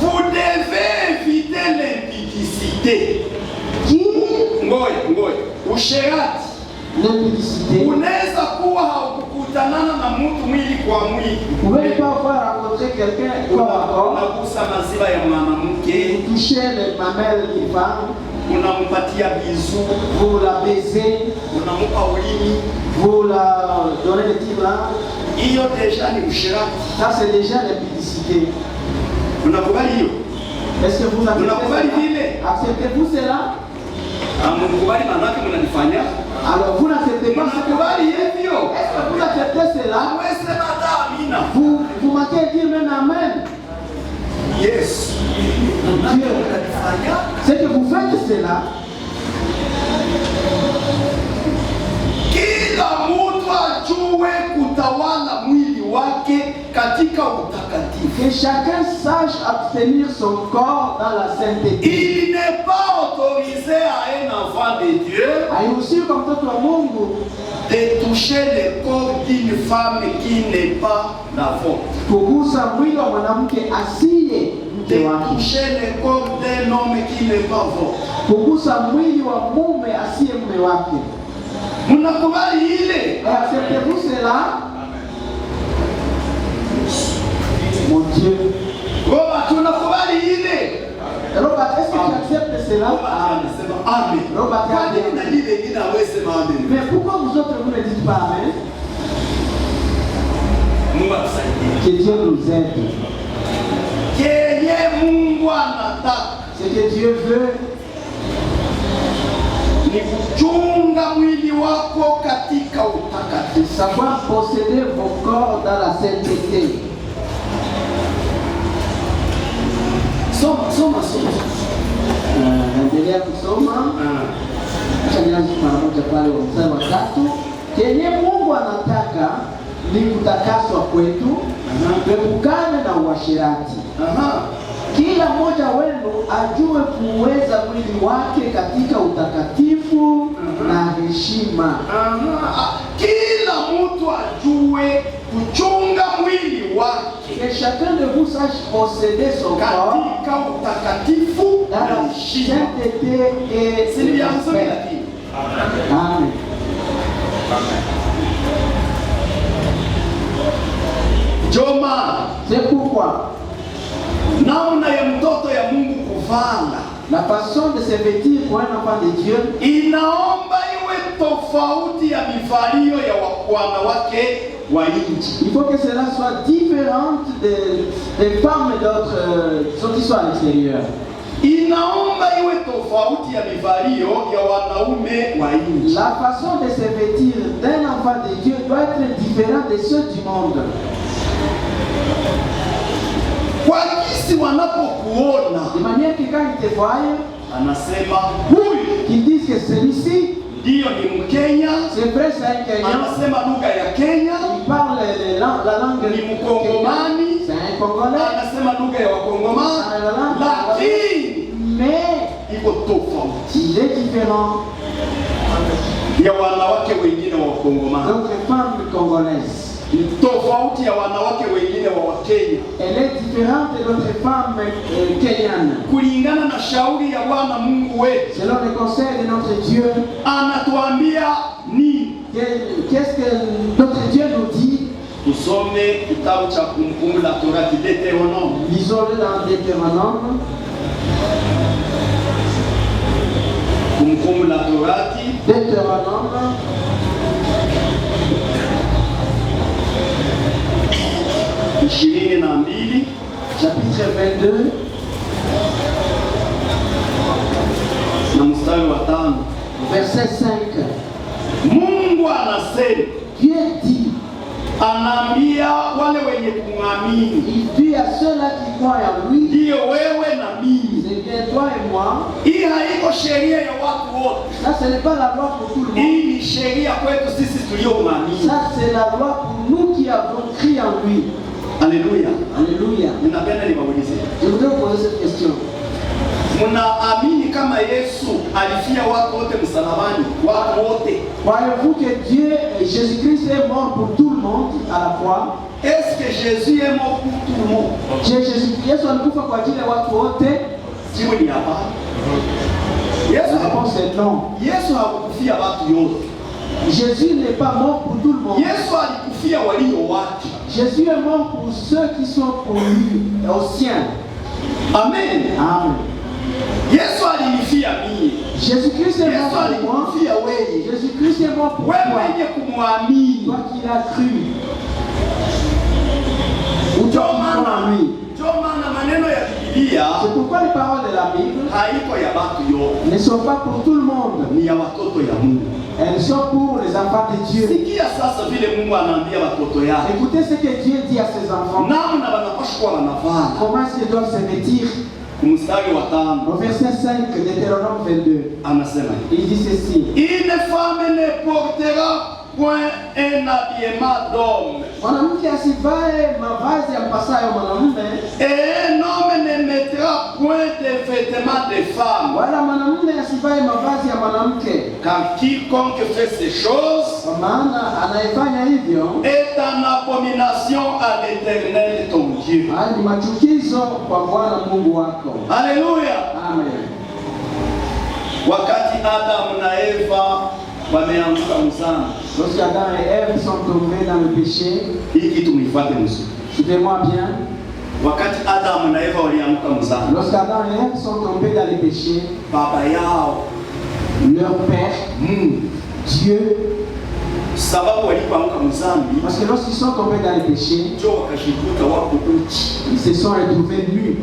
Vous devez éviter l'impudicité. Ngoja. Usherati. L'impudicité. Unaweza kuwa haukukutanana na mtu mwili kwa mwili. Vous pouvez pas avoir rencontré quelqu'un corps à corps. Unagusa maziwa ya mwanamke. Toucher les mamelles d'une femme. Unampatia bizu. Vous la baisez. Unamupa ulimi. Vous la donnez le petit blanc. Hiyo deja ni usherati. Ça c'est déjà l'impudicité. Unakubali hiyo? Est-ce que vous acceptez cela? Amukubali manake mnanifanya? Alors vous n'acceptez pas ce que hivyo? Est-ce que vous acceptez cela? Vous manquez dire même amen. Yes. Dieu, c'est que vous faites cela. Kila mtu ajue kutawala mwili wake katika utakatifu. Que chacun sache abstenir son corps dans la sainteté. Il n'est pas autorisé à un enfant de Dieu Hairuhusiwi kwa mtoto wa Mungu de toucher le corps d'une femme qui n'est pas la vôtre. kugusa mwili wa mwanamke asiye De mke wake. toucher le corps d'un homme qui n'est pas vôtre. Kugusa mwili wa mume asiye mume wake. Mnakubali ile? Acceptez-vous cela? Mon Dieu. Robert, tunakubali ile? Robert, est-ce que tu acceptes cela? Amen. Robert, mais pourquoi vous autres vous ne dites pas amen? Que Dieu nous aide. Ce que Dieu veut, ni kuchunga mwili wako katika utakatifu. Savoir posséder vos corps dans la sainteté. Soma. Naendelea kusoma. Acha nianze mara moja pale mstari wa 3. Kenye Mungu anataka ni kutakaswa kwetu, kuepukana na uasherati. kila mmoja wenu ajue kuweza mwili wake katika utakatifu na heshima. Kila mtu ajue kuchunga mwili wake Que chacun de vous sache posséder son corps katika utakatifu dans la na heshima. sainteté et Si le ni ya mzuri respect. lakini. Amen. Joma, C'est pourquoi namna ya mtoto ya Mungu kuvala la façon de se vêtir pour un enfant de Dieu inaomba iwe tofauti ya mivalio ya wanawake wa nchi. il faut que cela soit différent des femmes d'autres qui sont à l'extérieur. Inaomba iwe tofauti ya mivalio ya wanaume wa nchi. La façon de se vêtir d'un enfant de Dieu doit être différente de ceux du monde. Kwa kisi wanapokuona De manière que quand ils te voient, anasema huyu qu'ils disent que celui-ci, ndiyo ni Mkenya, c'est vrai, c'est un Kenyan, anasema lugha ya Kenya, il parle la langue ni Mkongomani, c'est un Congolais, anasema lugha ya Wakongomani, lakini mais iko tofauti il est différent ya wanawake wengine wa Wakongomani, d'autres femmes congolaises. tofauti ya wanawake wengine wa Wakenya. Elle est différente d'autres femmes kenyanes. Kulingana na shauri ya Bwana Mungu wetu, Selon le conseil de notre Dieu, anatuambia ni qu'est-ce que notre Dieu nous dit? tusome kitabu cha Kumbukumbu la Torati, Deuteronome. Lisons-le dans Deutéronome. Kumbukumbu la Torati Deutéronome. Chapitre 22. na mstari wa 5. Verset 5. Mungu anasema, Dieu dit, anaambia wale wenye kumwamini, il dit à ceux-là qui croient en lui, ndiyo wewe na mimi. c'est bien toi et moi. Hii haiko sheria ya watu wote, Ça, ce n'est pas la loi pour tout le monde. hii ni sheria kwetu sisi tuliomwamini. Ça, c'est la loi pour nous qui avons cru en lui. Haleluya. Alléluia. Ninapenda niwaulize, Je voudrais vous poser cette question. mnaamini kama Yesu alifia watu wote msalabani? Watu wote. Croyez-vous que Dieu, Jésus-Christ est mort pour tout le monde à la croix? Est-ce que Jésus est mort pour tout le monde? Yesu alikufa kwa ajili ya watu wote? Jibu ni hapana. La réponse est non. Yesu hakukufia watu yote. Jésus n'est pas mort pour tout le monde. Yesu alikufia walio wake. Jésus est mort pour ceux qui sont pour lui, aux siens. Amen. Amen. Yesu alinifia mimi. Jésus-Christ est mort Yesu pour moi. alikufia wewe. Jésus-Christ est mort pour Wewe toi. mwenye kumwamini. Toi qui l'as cru. Ou toi qui crois en lui. Ndio maana maneno ya Biblia C'est pourquoi les paroles de la Bible haiko ya watu yote, ne sont pas pour tout le monde. ni ya watoto ya Mungu. Elles sont pour les enfants de Dieu. Sikia sasa vile Mungu anaambia watoto yake. Écoutez ce que Dieu dit à ses enfants. Namna wanapaswa kuwa wanavaa. Comment est-ce qu'ils doivent se vêtir? Mstari wa 5 Au verset 5 de Deutéronome 22, anasema, il dit ceci. une femme ne portera point un habillement d'homme, Mwanamke asivae mavazi ya mpasayo mwanamume, et un homme ne mettra point de vêtements de femme, wala mwanamume asivae mavazi ya mwanamke, car quiconque fait ces choses kwa maana anayefanya hivyo est en abomination à l'Éternel ton Dieu. haya ni machukizo kwa Bwana Mungu wako. Haleluya. Amen. Wakati Adamu na Eva wameanguka mzani, Lorsque Adam et Ève sont tombés dans le péché, hii kitu mlifuate mzuri. suivez-moi bien. Wakati Adamu na Eva walianguka mzani, Lorsque Adam et Ève sont tombés dans le péché, baba yao leur père, Mungu, Dieu, sababu walipoanguka mzambi, parce que lorsqu'ils sont tombés dans le péché, ndio wakashikuta wako uchi. ils se sont retrouvés nus.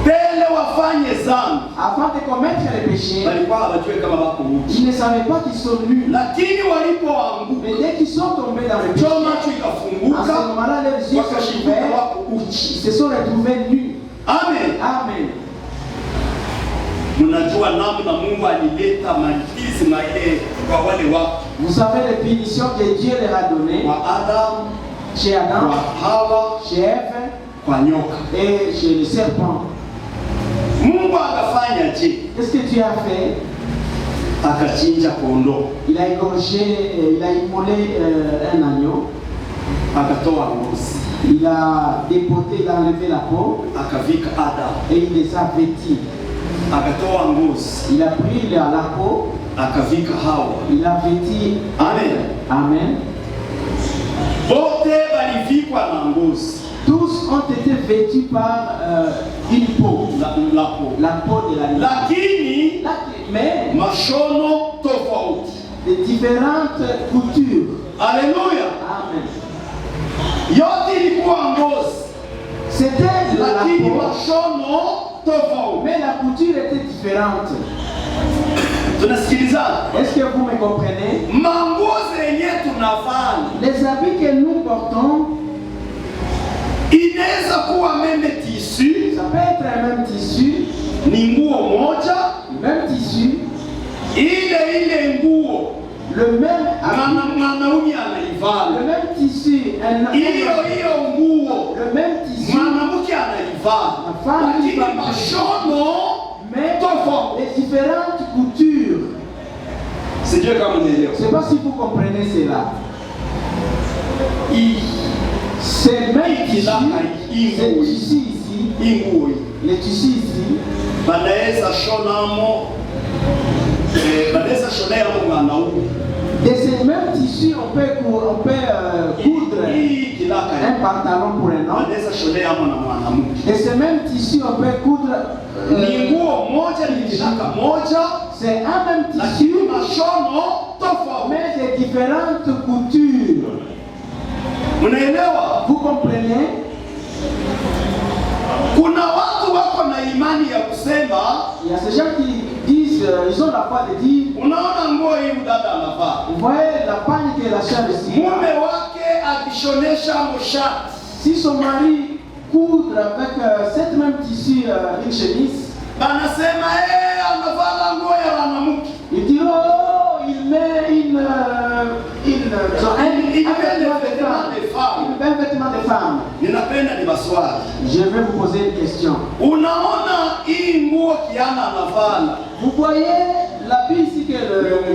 Mbele wafanye zambi, Avant de commettre le péché, walikuwa hawajui kama wako uchi, ils ne savaient pas qu'ils sont nus. lakini walipoanguka, Mais dès qu'ils sont tombés dans le péché, ndio macho à ce ikafunguka, moment-là, leurs yeux sont wakashikuta ouverts, wako ils uchi. se sont retrouvés nus. Amen. Amen. Mnajua namna Mungu alileta malipizi na ile kwa wale watu Vous savez les punitions que Dieu leur a données kwa Adamu, chez Adam, kwa Hawa, chez Ève kwa nyoka. et chez le serpent. Mungu akafanya je? Qu'est-ce que Dieu a fait? Akachinja kondoo, Il a égorgé, il a immolé un agneau. akatoa ngozi, Il a dépoté, il a enlevé la peau akavika Adamu, et il les a vêtis. akatoa ngozi, Il a pris la peau, akavika Hawa. il a vêti. Amen. Amen. Bote balivikwa na ngozi, Tous ont été vêtus par une peau, la la peau de l'animal. lakini Mais mashono tofauti. de différentes coutures. Haleluya! Amen. Yote ilikuwa ngozi, C'était la lakini peau, mashono tofauti. mais la couture était différente. Tunasikilizana? Est-ce que vous me comprenez? Manguo zenye tunavaa Les habits que nous portons, inaweza kuwa meme tissu, ça peut être un même tissu, ni nguo moja, même tissu, ile nguo le même habit, mwanaume anaivaa, le même tissu, hiyo nguo le même tissu, mwanamke anaivaa, lakini mashono mais tofauti. les différentes coutures. Sijui kama unaelewa. Je ne sais pas si vous comprenez cela. Hii C'est même tissu, Hii ce nguo tissu ici, hii, le tissu ici, banaweza shonamo, banaweza shonea mwanaume. de ce même tissu, on peut coudre Hii kilaka un pantalon pour un homme. banaweza shonea na mwanamke. De ce même tissu, on peut coudre. Ni nguo moja, ni kilaka moja, C'est un même lakini tissu, mashono tofauti. mais de différentes coutures. Unaelewa? Vous comprenez? Kuna watu wako na imani ya kusema, Il y a ces gens qui disent, ils ont la foi de dire, unaona nguo hii dada anavaa, vous voyez la panique et la chair ici. mume wake akishonesha moshati, Si son mari coudre avec cette même tissu une chemise, banasema anavaa nguo ya wanamke. il dit oh, il met un vêtement de femme. Ninapenda ni maswali. Je vais vous poser une question. Unaona hii nguo kiana anavaa, Vous voyez l'habit ici que le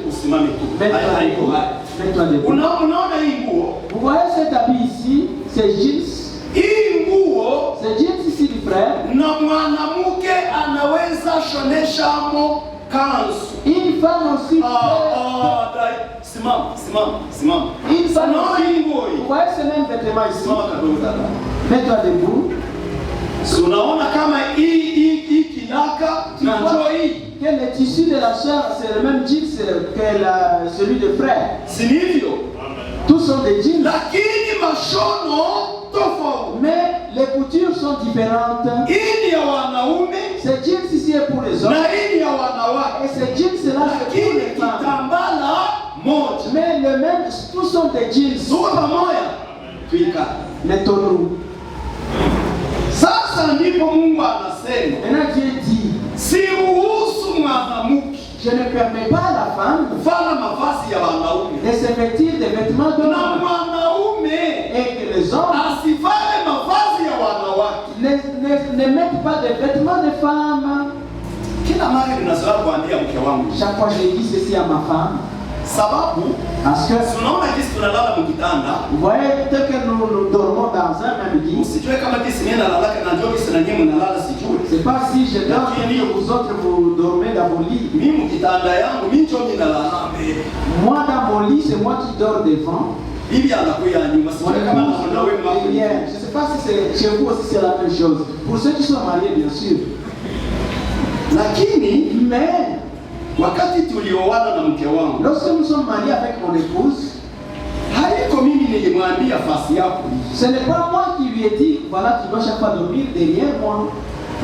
usimame tu. Mets-toi debout. Unaona hii nguo, Vous voyez cet habit ici, ces jeans. hii nguo Ces jeans ici du frère. na mwanamke anaweza shoneshamo kanzu. Une femme aussi. Simama. Une femme Unaona aussi. hii nguo Vous hii? voyez ce même vêtement ici. Simama kadogo dada. Mets-toi debout. Si unaona kama hii kilaka na njoo hii, Que le tissu de la chair, c'est le même jeans que celui de frère. si ndivyo? Tous sont des jeans. Lakini mashono tofauti. Mais les coutures sont différentes. Hii ni ya wanaume Ces jeans ici est pour les hommes. na hii ni ya wanawake, Et ces jeans là c'est pour lakini les femmes. kitambala moja. Mais le même, tous sont des jeans. Tuko pamoja? Tuika. Mettons-nous. Sasa ndipo Mungu anasema, Maintenant Dieu dit, siruhusu mwanamke je ne permets pas à la femme kuvaa mavazi ya wanaume de se vêtir des vêtements na d'homme mwanaume et que les hommes asivale mavazi ya wanawake. ne mettent pas des vêtements de femmes. Kila mara ninazoea kuambia mke wangu, Chaque fois je dis ceci à ma femme, sababu parce que tunaona jinsi tunalala mkitanda. vous voyez tel que nous dormons dans un même lit. Usijue kama jinsi mimi nalalaka na njoo jinsi na nyinyi mnalala sijui. C'est pas si je dors que vous autres vous dormez dans vos lits. Mimi mkitanda yangu mimi njoo ninalala mbele. Moi dans mon lit, c'est moi qui dors devant. Bibi anakuya nyuma. Mon Sijui kama épouse naona wewe dort derrière. Je ne sais pas si c'est chez vous aussi c'est la même chose. Pour ceux qui sont mariés, bien sûr. Lakini Mais wakati tulioana na mke wangu, lorsque nous sommes mariés avec mon épouse, haiko mimi nilimwambia fasi yako. ce n'est pas moi qui lui ai dit, voilà, tu dois chaque fois dormir derrière moi.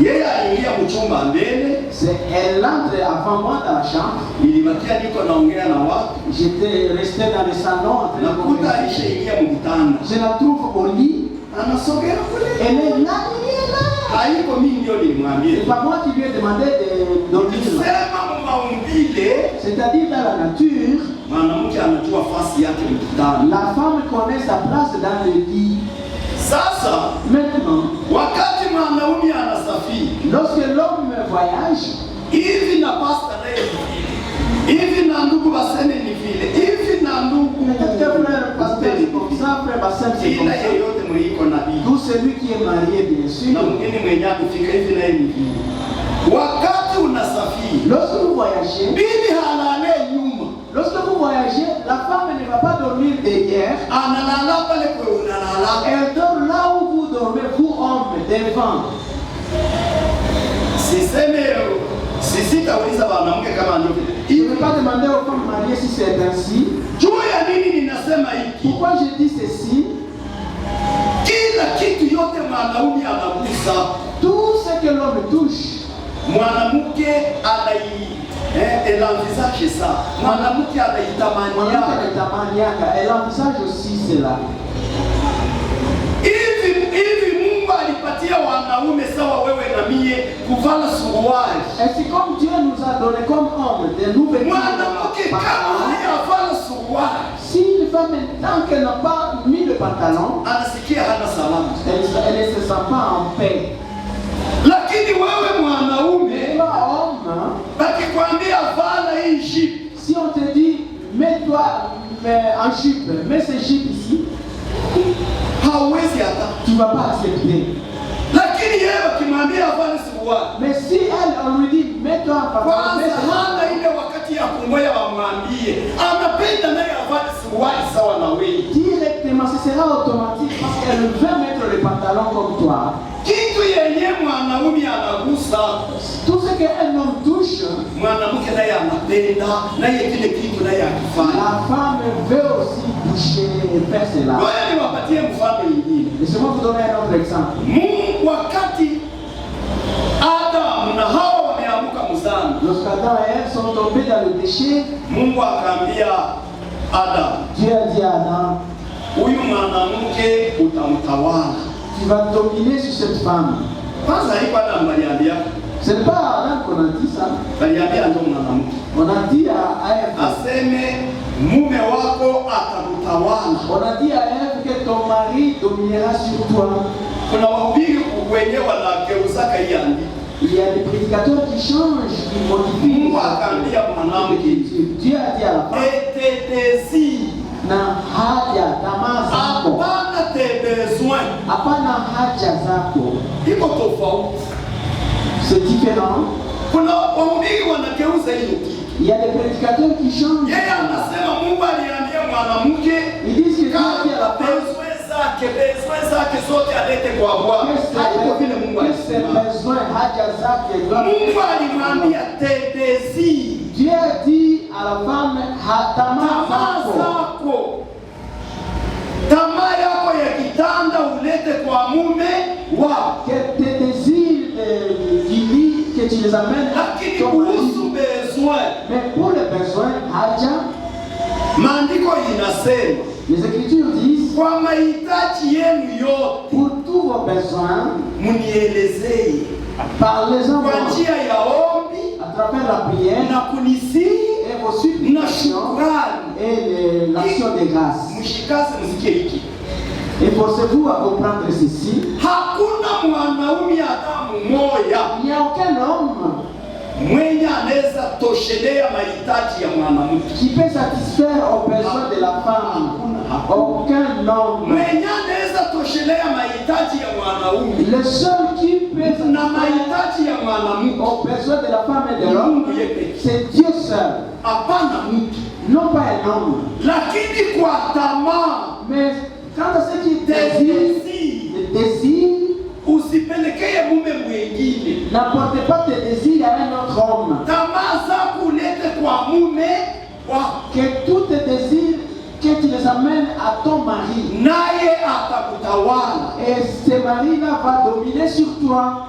Yeye aliingia mchumba mbele, C'est elle entre avant moi dans la chambre. nilibakia niko naongea na watu, J'étais resté dans le salon en train de nakuta converser. alishaingia mkitanda. Je la trouve au lit. Anasogea kule. Elle est là, elle est là. Haiko mimi ndio nilimwambia. C'est pas moi qui lui ai demandé de dormir là. Sema maumbile, C'est-à-dire dans la nature, mwanamke anajua fasi yake mkitanda. la femme connaît sa place dans le lit. Sasa Maintenant, wakati mwanaume anasafiri, lorsque l'homme voyage. Hivi na pastor naye hivi na ndugu baseme ni vile. Hivi na ndugu Peut-être que frère pasteur c'est comme ça, frère Bassem c'est comme ila ça. yeyote mwiko nabii. Tout celui qui est marié, bien sûr. Na mwingine mwenye kufika hivi naye ni vile. Wakati unasafiri, Lorsque vous voyagez, bibi halale nyuma. lorsque vous voyagez, la femme ne va pas dormir derrière. Analala pale kwa unalala. Elle dort là où vous dormez, vous hommes, devant. Sisi kauliza wanawake kama ndio. Je ne vais pas demander aux femmes mariées si c'est ainsi. Juu ya nini ninasema hiki? Pourquoi je dis ceci? Kila kitu yote mwanaume anagusa. Tout ce que l'homme touche, Mwanamke elle envisage ça. Mwanamke anaitamania. elle envisage aussi cela. Hivi Mungu alipatia wanaume sawa wewe na mie kuvala suruali. Et c'est comme Dieu nous a donné comme hommes des nouvelles Mwanamke kama hayavala suruali, si une femme, tant qu'elle n'a pas mis le pantalon, anasikia hana salama. elle ne se sent pas en paix. Lakini wewe mwanaume, Mais toi, homme, bakikwambia vala hii jipe, si on te dit, mets-toi en jupe, mets ce jupe ici, hauwezi hata. tu ne vas pas accepter. Lakini yeye akimwambia avale suruali, Mais si elle, on lui dit, mets-toi en pantalon, mets kwanza ce hana ile wakati ya kungoja wamwambie, anapenda naye avale suruali sawa na wewe. directement, ce sera automatique parce qu'elle veut mettre le pantalon comme toi. Kitu yenye mwanaume anagusa, Tout ce qu'un homme touche, mwanamke naye anapenda, naye kile kitu naye akifanya. la femme veut aussi toucher et faire cela. Ngoja niwapatie mfano mwingine. Laissez-moi vous donner un autre exemple. Mungu wakati Adamu na Hawa wameamka mzani, Lorsqu'Adam et Ève sont tombés dans le péché, Mungu akaambia Adamu, Dieu a dit à Adam, huyu mwanamke utamtawala. tu vas dominer sur cette femme. Kwanza haiko Adamu aliambia, Ce n'est pas Adam qu'on a dit ça. aliambia ndio mwanamke On a dit à Ève, aseme mume wako atakutawala. on a dit à Ève que ton mari dominera sur toi. Kuna wahubiri wenyewe wanageuzaka hii andiko. Il y a des prédicateurs qui changent, qui modifient. Mungu akaambia mwanamke, Dieu a dit à la femme, etetezi na haja tamaa zako, hapana te besoin. hapana haja zako. Iko tofauti. C'est différent. Kuna wahubiri wanageuza hiyo kitu. Il y a des prédicateurs qui changent. Yeye anasema Mungu aliambia mwanamke Ils disent que Dieu a dit à la femme, bezwe zake zote alete kwa Bwana. Haiko vile Mungu que ses alisema. besoins, haja zake, Mungu alimwambia tetezi Dieu a dit à la femme, tamaa tamaa zako. zako, tamaa yako ya kitanda ulete kwa mume wako, Que tes désirs du lit, que tu les amènes à lakini ton mari. kuhusu besoin, Mais pour les besoins, haja, maandiko inasema les Écritures disent, kwa mahitaji yenu yote pour tous vos besoins, munielezee parlez-en kwa moi, njia ya ombi à travers la prière na kunisihi et vos na supplications shukrani. et l'action de grâce. Mshikaze msikie hiki. Efforcez-vous à comprendre ceci. Hakuna mwanaume hata mmoja Il n'y a aucun homme mwenye anaweza toshelea mahitaji ya mwanamke. qui peut satisfaire aux besoins de la femme. Aucun homme. Mwenye anaweza toshelea mahitaji ya mwanaume Le seul qui peut na satisfaire mahitaji ya mwanamke aux besoins de la femme et de ni l'homme, Mungu yeye pekee, c'est Dieu seul, hapana mtu. non pas un homme. Lakini kwa tamaa, Mais quant à ce qui désire, tetezi, le désir, usipelekee mume mwingine. n'apportez pas tes désirs à un autre homme. Tamaa zako ulete kwa mume wako, Que tous tes désirs, que tu les amènes à ton mari. naye atakutawala. Et ce mari-là va dominer sur toi.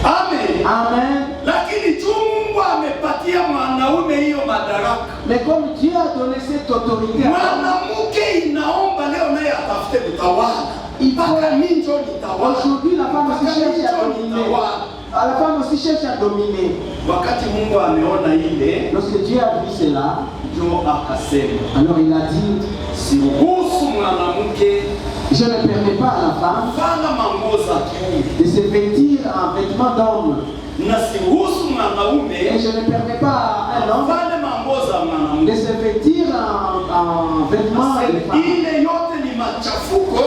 Amen. Amen. Lakini tu Mungu amepatia mwanaume hiyo madaraka. Mais comme Dieu a donné cette autorité à l'homme, Mwanamke inaomba leo naye atafute kutawala. Mpaka mimi ndio nitawala. aujourd'hui la femme aussi cherche à dominer. La femme aussi cherche à dominer. Wakati Mungu ameona ile, Lorsque Dieu a vu cela, ndio akasema, alors il a dit, siruhusu mwanamke je ne permets pas à la femme kuvaa manguo za kiume de se vêtir en vêtements d'homme. na siruhusu mwanaume Et je ne permets pas à un homme afanye mambo za de mwanamke. se vêtir en vêtements de femme. Ile yote ni machafuko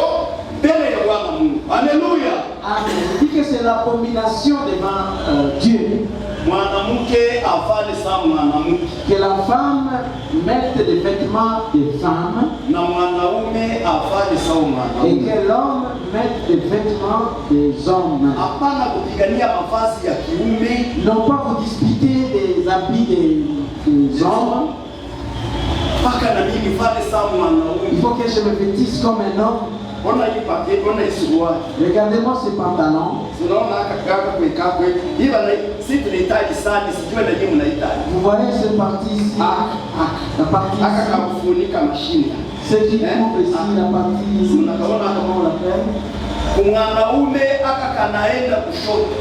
mbele ya Bwana Mungu. Haleluya. Amen. Je dis que c'est l'abomination devant Dieu. Mwanamke afanye sawa mwanamke Que la femme mette des vêtements de femme na mwanaume afanye sawa et mwanaume. que l'homme mette des vêtements des hommes. Hapana kupigania mavazi ya kiume, Non pas vous disputer des habits des hommes. mpaka na mimi nifanye sawa Il mwanaume. faut que je me vêtisse comme un homme. Ona hii paketi, ona hii suruali. Regardez-moi ce pantalon. Unaona haka kaka kuikaa kwetu. Hivi na sisi tunahitaji sana, sijui na nyinyi mnahitaji. Vous voyez cette partie ici. La partie Haka ici. kakufunika mashine. Ce qui couvre ici, la partie ici. Unakaona Comment on l'appelle? Mwanaume aka kanaenda kushoto.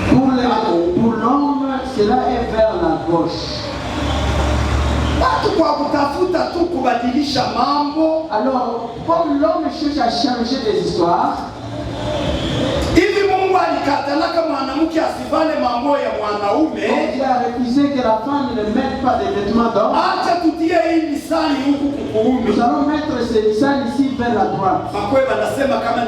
Pour l'homme, cela est vers la gauche. Watu kwa kutafuta tu kubadilisha mambo. Alors, comme l'homme cherche à changer des histoires, Hivi Mungu alikatalaka mwanamke asivale mambo ya mwanaume. Dieu a refusé que la femme ne mette pas des vêtements d'homme. Acha tutie hii lisani huku kukuume. Nous allons mettre ce lisane ici vers la droite. Makwe wanasema kama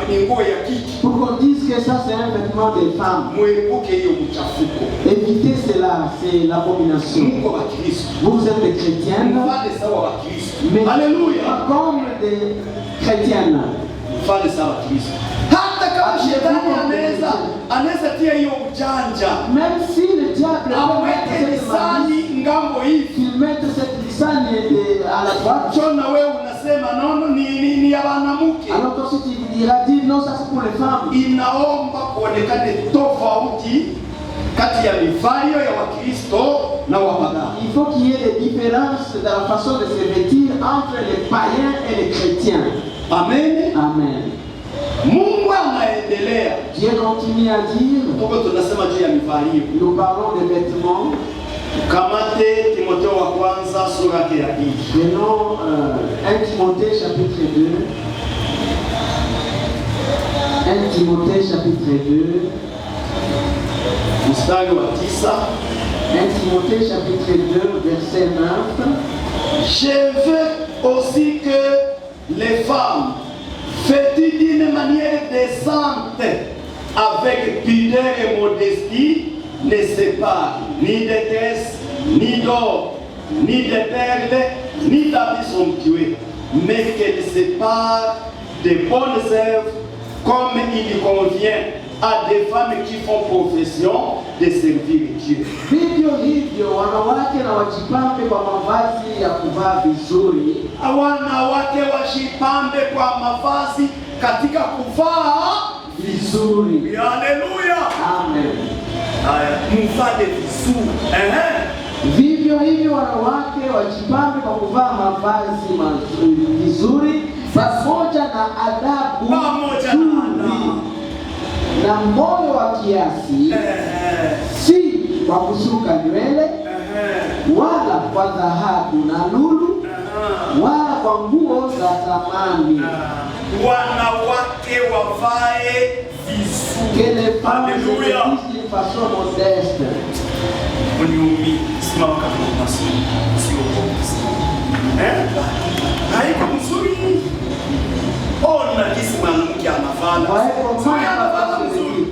ni nguo ya kike. Pour qu'on dise que ça c'est un vêtement des femmes. Mwepuke hiyo mchafuko. Évitez cela, c'est l'abomination. Mungu wa Kristo. Vous êtes des chrétiennes, Mfanye sawa wa Kristo. mais Haleluya. pas comme des chrétiennes. Mfanye sawa wa Kristo. Hata kama shetani anaweza tia hiyo ujanja. Même si le diable Aweke met cette malice, lisani ngambo hivi. qu'il mette cette lisane à la droite, Chona wewe unasema nono ni ya wanamke. alors toi si tu diras, dis non, ça c'est pour les femmes. Inaomba kuonekane tofauti kati ya mivayo ya Wakristo na wapagani. Il faut qu'il y ait des différences dans la façon de se vêtir entre les païens et les chrétiens. Amen. Amen. Mungu anaendelea. Dieu continue à dire, Tuko tunasema juu ya mivayo. nous parlons des vêtements. Kamate Timotheo wa kwanza sura yake ya 2. Prenons 1 Timothée chapitre 2. 1 Timothée chapitre 2. Mstari wa 9. 1 Timothée chapitre 2 verset 9. Je veux aussi que les femmes vêtues d'une manière décente, avec pudeur et modestie, ne séparent ni de tresses, ni d'or, ni de perles, ni d'habits somptueux, mais qu'elles séparent des bonnes œuvres comme il convient à des femmes qui font profession de servir Dieu. Vivyo hivyo wanawake na wajipambe kwa mavazi ya kuvaa vizuri. Wanawake wajipambe kwa mavazi katika kuvaa Vizuri. Haleluya. Amen. Haya, mvale vizuri. Vivyo hivyo wanawake wajipambe kwa kuvaa mavazi vizuri pamoja na adabu Pamoja na nzuri adabu. na moyo wa kiasi, si kwa kusuka nywele wala kwa dhahabu na lulu wala kwa nguo za thamani. Wanawake wavae vizuri. Que les femmes se Alléluia. vêtissent d'une façon modeste. Uniumi, simama kama unasema. Sio haiko mzuri. Ona jinsi mwanamke anafanya. Ouais, comment Sio elle anafanya va se mzuri.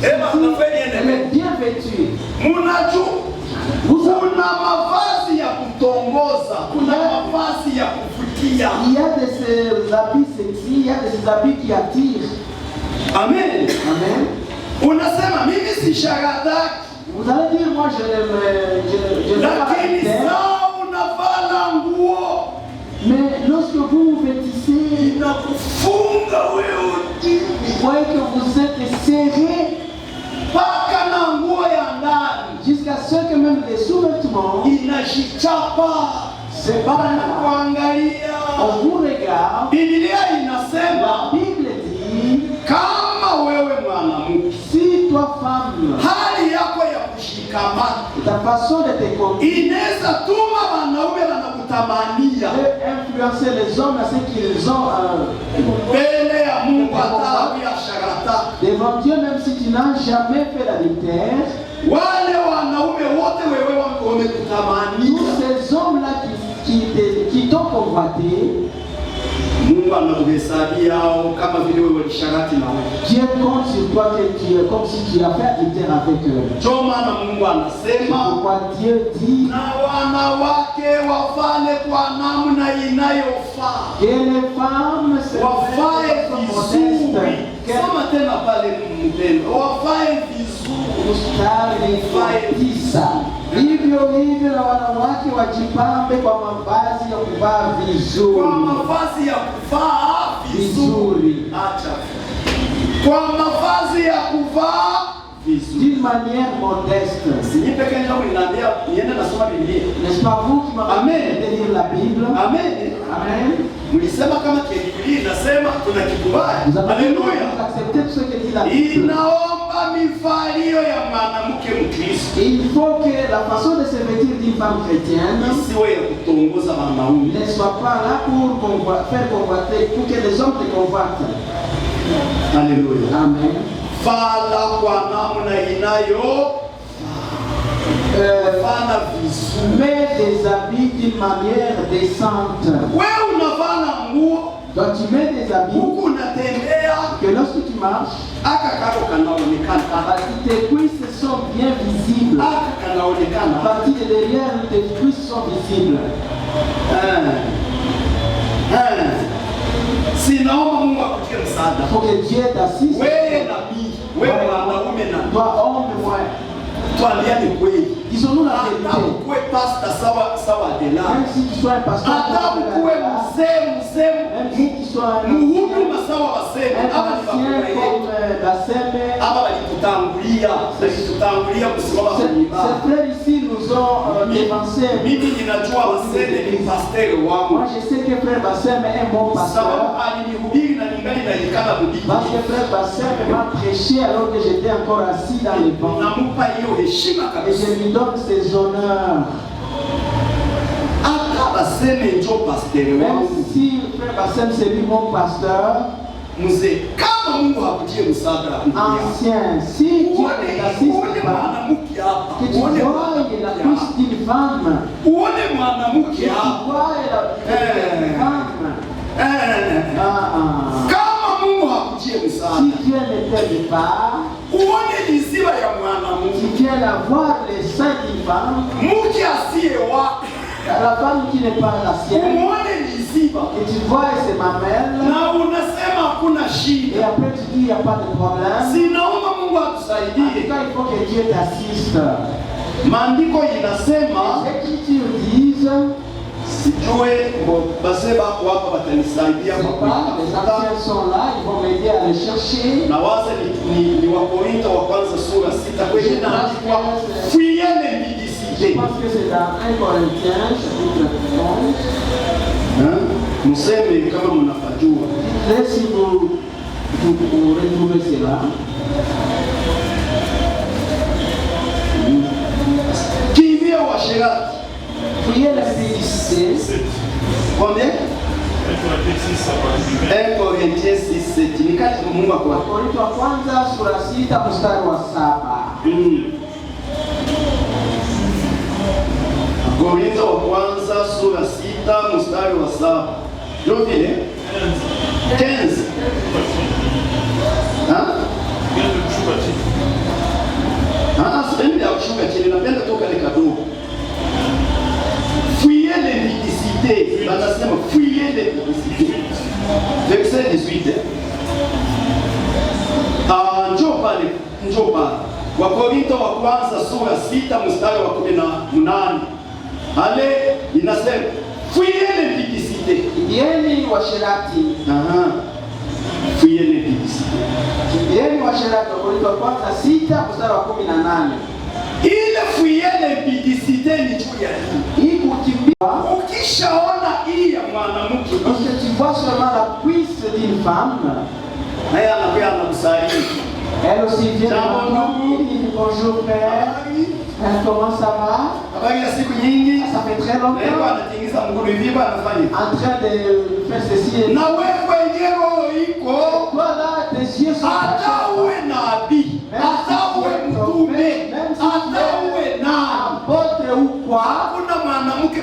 vêtir. Mnafanya Elle nini? est bien vêtue. Kuna mavazi ya kutongoza, kuna mavazi ya kuvutia. Il y a de ces habits sexy, il y a de ces habits qui attirent. Amen. Amen. Unasema mimi si sharadaki, Vous allez dire, moi je ne vais pas lakini la terre. saa unavala nguo Mais lorsque vous vous vêtissez, inakufunga wewe vous voyez que vous êtes serré mpaka na nguo ya ndani jusqu'à ce que même les sous-vêtements, inashichapa c'est pas kuangalia. on vous regarde. Biblia La inasema Bible dit, kama wewe mwanamke, si toi femme, hali yako ya kushikamana ta façon de te conduire inaweza tuma wanaume wanakutamania peut influencer les hommes à ce qu'ils ont mbele ya Mungu, hata ya sharata. devant Dieu, même si tu n'as jamais fait l'adultère. wale wanaume wote wewe wamekutamania, tous ces hommes-là qui t'ont convoité, Mungu anakuhesabia hao kama vile wewe ulisharati na wewe. Dieu compte sur toi comme si tu as fait adultère avec eux. Ndio maana Mungu anasema Pourquoi Dieu dit na wanawake wafane kwa namna inayofaa, que les femmes se wafae vizuri. modestes, Soma tena pale mpendo, wafae vizuri. tisa. Hivyo hivyo na wanawake wajipambe kwa mavazi ya kuvaa vizuri. Kwa mavazi ya kuvaa vizuri. Acha. Kwa mavazi ya kuvaa vizuri. D'une manière modeste. Si ni pekee ndio ninaambia niende nasoma Biblia. N'est-ce pas vous qui m'avez de lire la Bible? Amen. Amen. Mlisema kama Biblia inasema tunakikubali. Haleluya. Vous acceptez tout ce que dit la Bible. Inaomba mivalio ya mwanamke Mkristo. Il faut que la façon de se vêtir d'une femme chrétienne isiwe ya kutongoza wanaume. ne soit pas là pour faire convoiter, pour que les hommes te convoitent. Haleluya. Amen. Fala kwa namna inayo fana vizuri. Mets des habits d'une manière décente. Wewe unavana nguo, Donc tu mets des habits huku unatembea, que lorsque tu marches, aka kako kanaonekana. tes cuisses sont bien visibles. Aka À kanaonekana. partir de derrière, tes cuisses sont visibles. Sinaomba Mungu akutie msaada. Il faut que Dieu t'assiste. Wewe na mimi, wewe mwanaume na Toi, homme et moi, tuambiane kweli. disons-nous la Hata vérité. ukuwe pasta sawa de la. Même si tu sois un pasteur, Hata ukuwe même si tu sois un muhuduma sawa waseme. Aba ni ancien bakubwa comme Basseme. aba balitutangulia kusimama kwenye Ces ibada. frères ici nous ont dévancé. Mimi ninajua waseme ni pasteur wangu. Moi je sais que frère Basseme est un bon Sababu pasteur. alinihubiri na ningali naikala mubiki. Parce que frère Basseme m'a prêché alors que j'étais encore assis dans les bancs. Namupa hiyo heshima Et kabisa. je lui donne ses honneurs. Hata baseme njo pasteur Même wangu. si frère Bassem c'est lui mon pasteur, Mzee, kama Mungu hakutie msaada ancien, si Dieu ne t'assiste uone pas, mwanamke hapa, que tu uone vois mwanamke la hapa, cuisse d'une femme, uone que mwanamke tu hapa. vois la cuisse d'une femme. Kama Mungu hakutie msaada, Si Dieu ne t'aide pas, uone liziba ya si mwanamke, tu viens d'avoir les seins d'une femme, mke asiye wake, la femme qui n'est pas la sienne, umuone liziba et tu vois ses mamelles, na unasema hakuna et shida. après tu dis il n'y a pas de problème. Sinaomba Mungu En tout atusaidie. cas, il faut que Dieu t'assiste. Maandiko inasema Les Écritures disent, sijue base bako hapa watanisaidia c'est kwa pas, les kutafuta. anciens sont là, ils vont m'aider à les chercher. Na waza ni Wakorintho wa kwanza sura 6 kwenye inaandikwa fuyene Je midisite. pense que c'est dans 1 Corinthiens, chapitre 11. Museme kama mnapajua. Dites-le si vous retrouvez cela. Kimbia washerati. Priez l'impudicité. Combien? 1 Corinthiens 6:7. Ni kati Mungu kwa. Wakorintho wa kwanza sura 6 mstari wa 7. Korintho wa kwanza sura 6 mstari wa 7. Ndio vile? 15. Sipendi ya kushuka chini, napenda toka ni kadogo. Fuyez l'impudicité. Wanasema fuyez l'impudicité. Verset 18. Njoo pale. Wakorintho wa kwanza sura 6 mstari wa 18. Ale inasema fuyez l'impudicité. Kimbieni washerati. Fuyez l'impudicité. Kimbieni washerati. Wakorintho wa kwanza 6 mstari wa 18. Ile fuyez l'impudicité ni juu ya nini? Hii kukimbia, Ukishaona hii ya mwanamke, lorsque tu vois seulement la cuisse d'une femme, naye anakuja anakusalimu. elle aussi vient Jambo de ndugu. dit bonjour père, comment ça va? Habari ya siku nyingi. Ça fait très Na yeye longtemps. anatingiza mguu hivi anafanya. En train de faire ceci et Na wewe mwenyewe iko toi là, tes yeux sont hata cachés. uwe nabii, hata uwe mtume, hata hata uwe nani, apôtre ou quoi, hakuna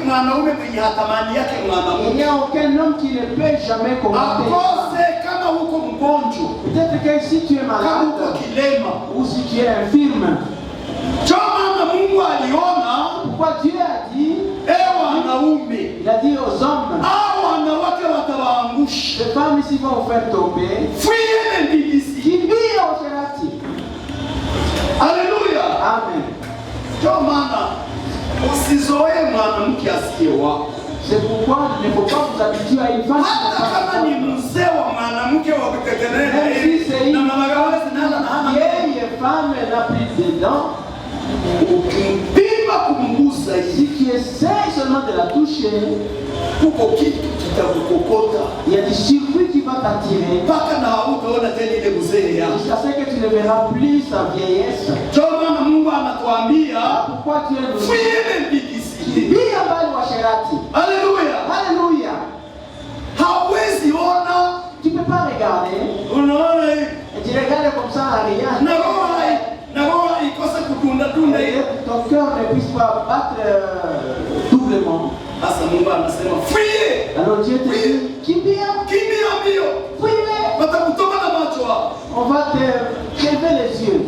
mwanaume mwenye hatamani yake il n'y mwanamke. a aucun homme qui ne peut jamais commenter. Akose kama uko mgonjwa, Peut-être que si tu es kama uko malade kilema. ou si tu es infirme, Ndio maana Mungu aliona pourquoi Dieu a dit, wanaume il a dit aux hommes, hao wanawake watawaangusha. les femmes ici vont vous faire tomber, Fuyeni mbibisi. kimbia usherati. Haleluya. Amen. Ndio maana usizoee mwanamke asiye wako. C'est pourquoi il ne faut pas vous habituer à une femme qui n'est Hata pas kama ni votre. mzee wa mwanamke wa kutetemeka Même si c'est na une mama gawazi nala na hana vieille femme, elle n'a plus de dents, ukimpima kumgusa si hivi, tu essaies seulement de la toucher, kuko kitu kitakukokota il y a des circuits qui vont t'attirer mpaka na hautaona tena ile mzee yako. jusqu'à ce que tu ne verras plus sa vieillesse. Ndio maana Mungu anatuambia Pourquoi tu es nous? fuyeni mbibisi. Kimbia mbali washerati. Haleluya. Alléluia. Hawezi ona, Tu ne peux pas regarder unaona hivi et tu regardes comme ça à rien. na roho ikose kudunda dunda ile. Et ton cœur ne puisse pas battre doublement. Sasa Mungu anasema fuye, Alors Dieu te dit, kimbia, kimbia mbio, fuis-le. watakutoka na macho hapo. On va te crever les yeux.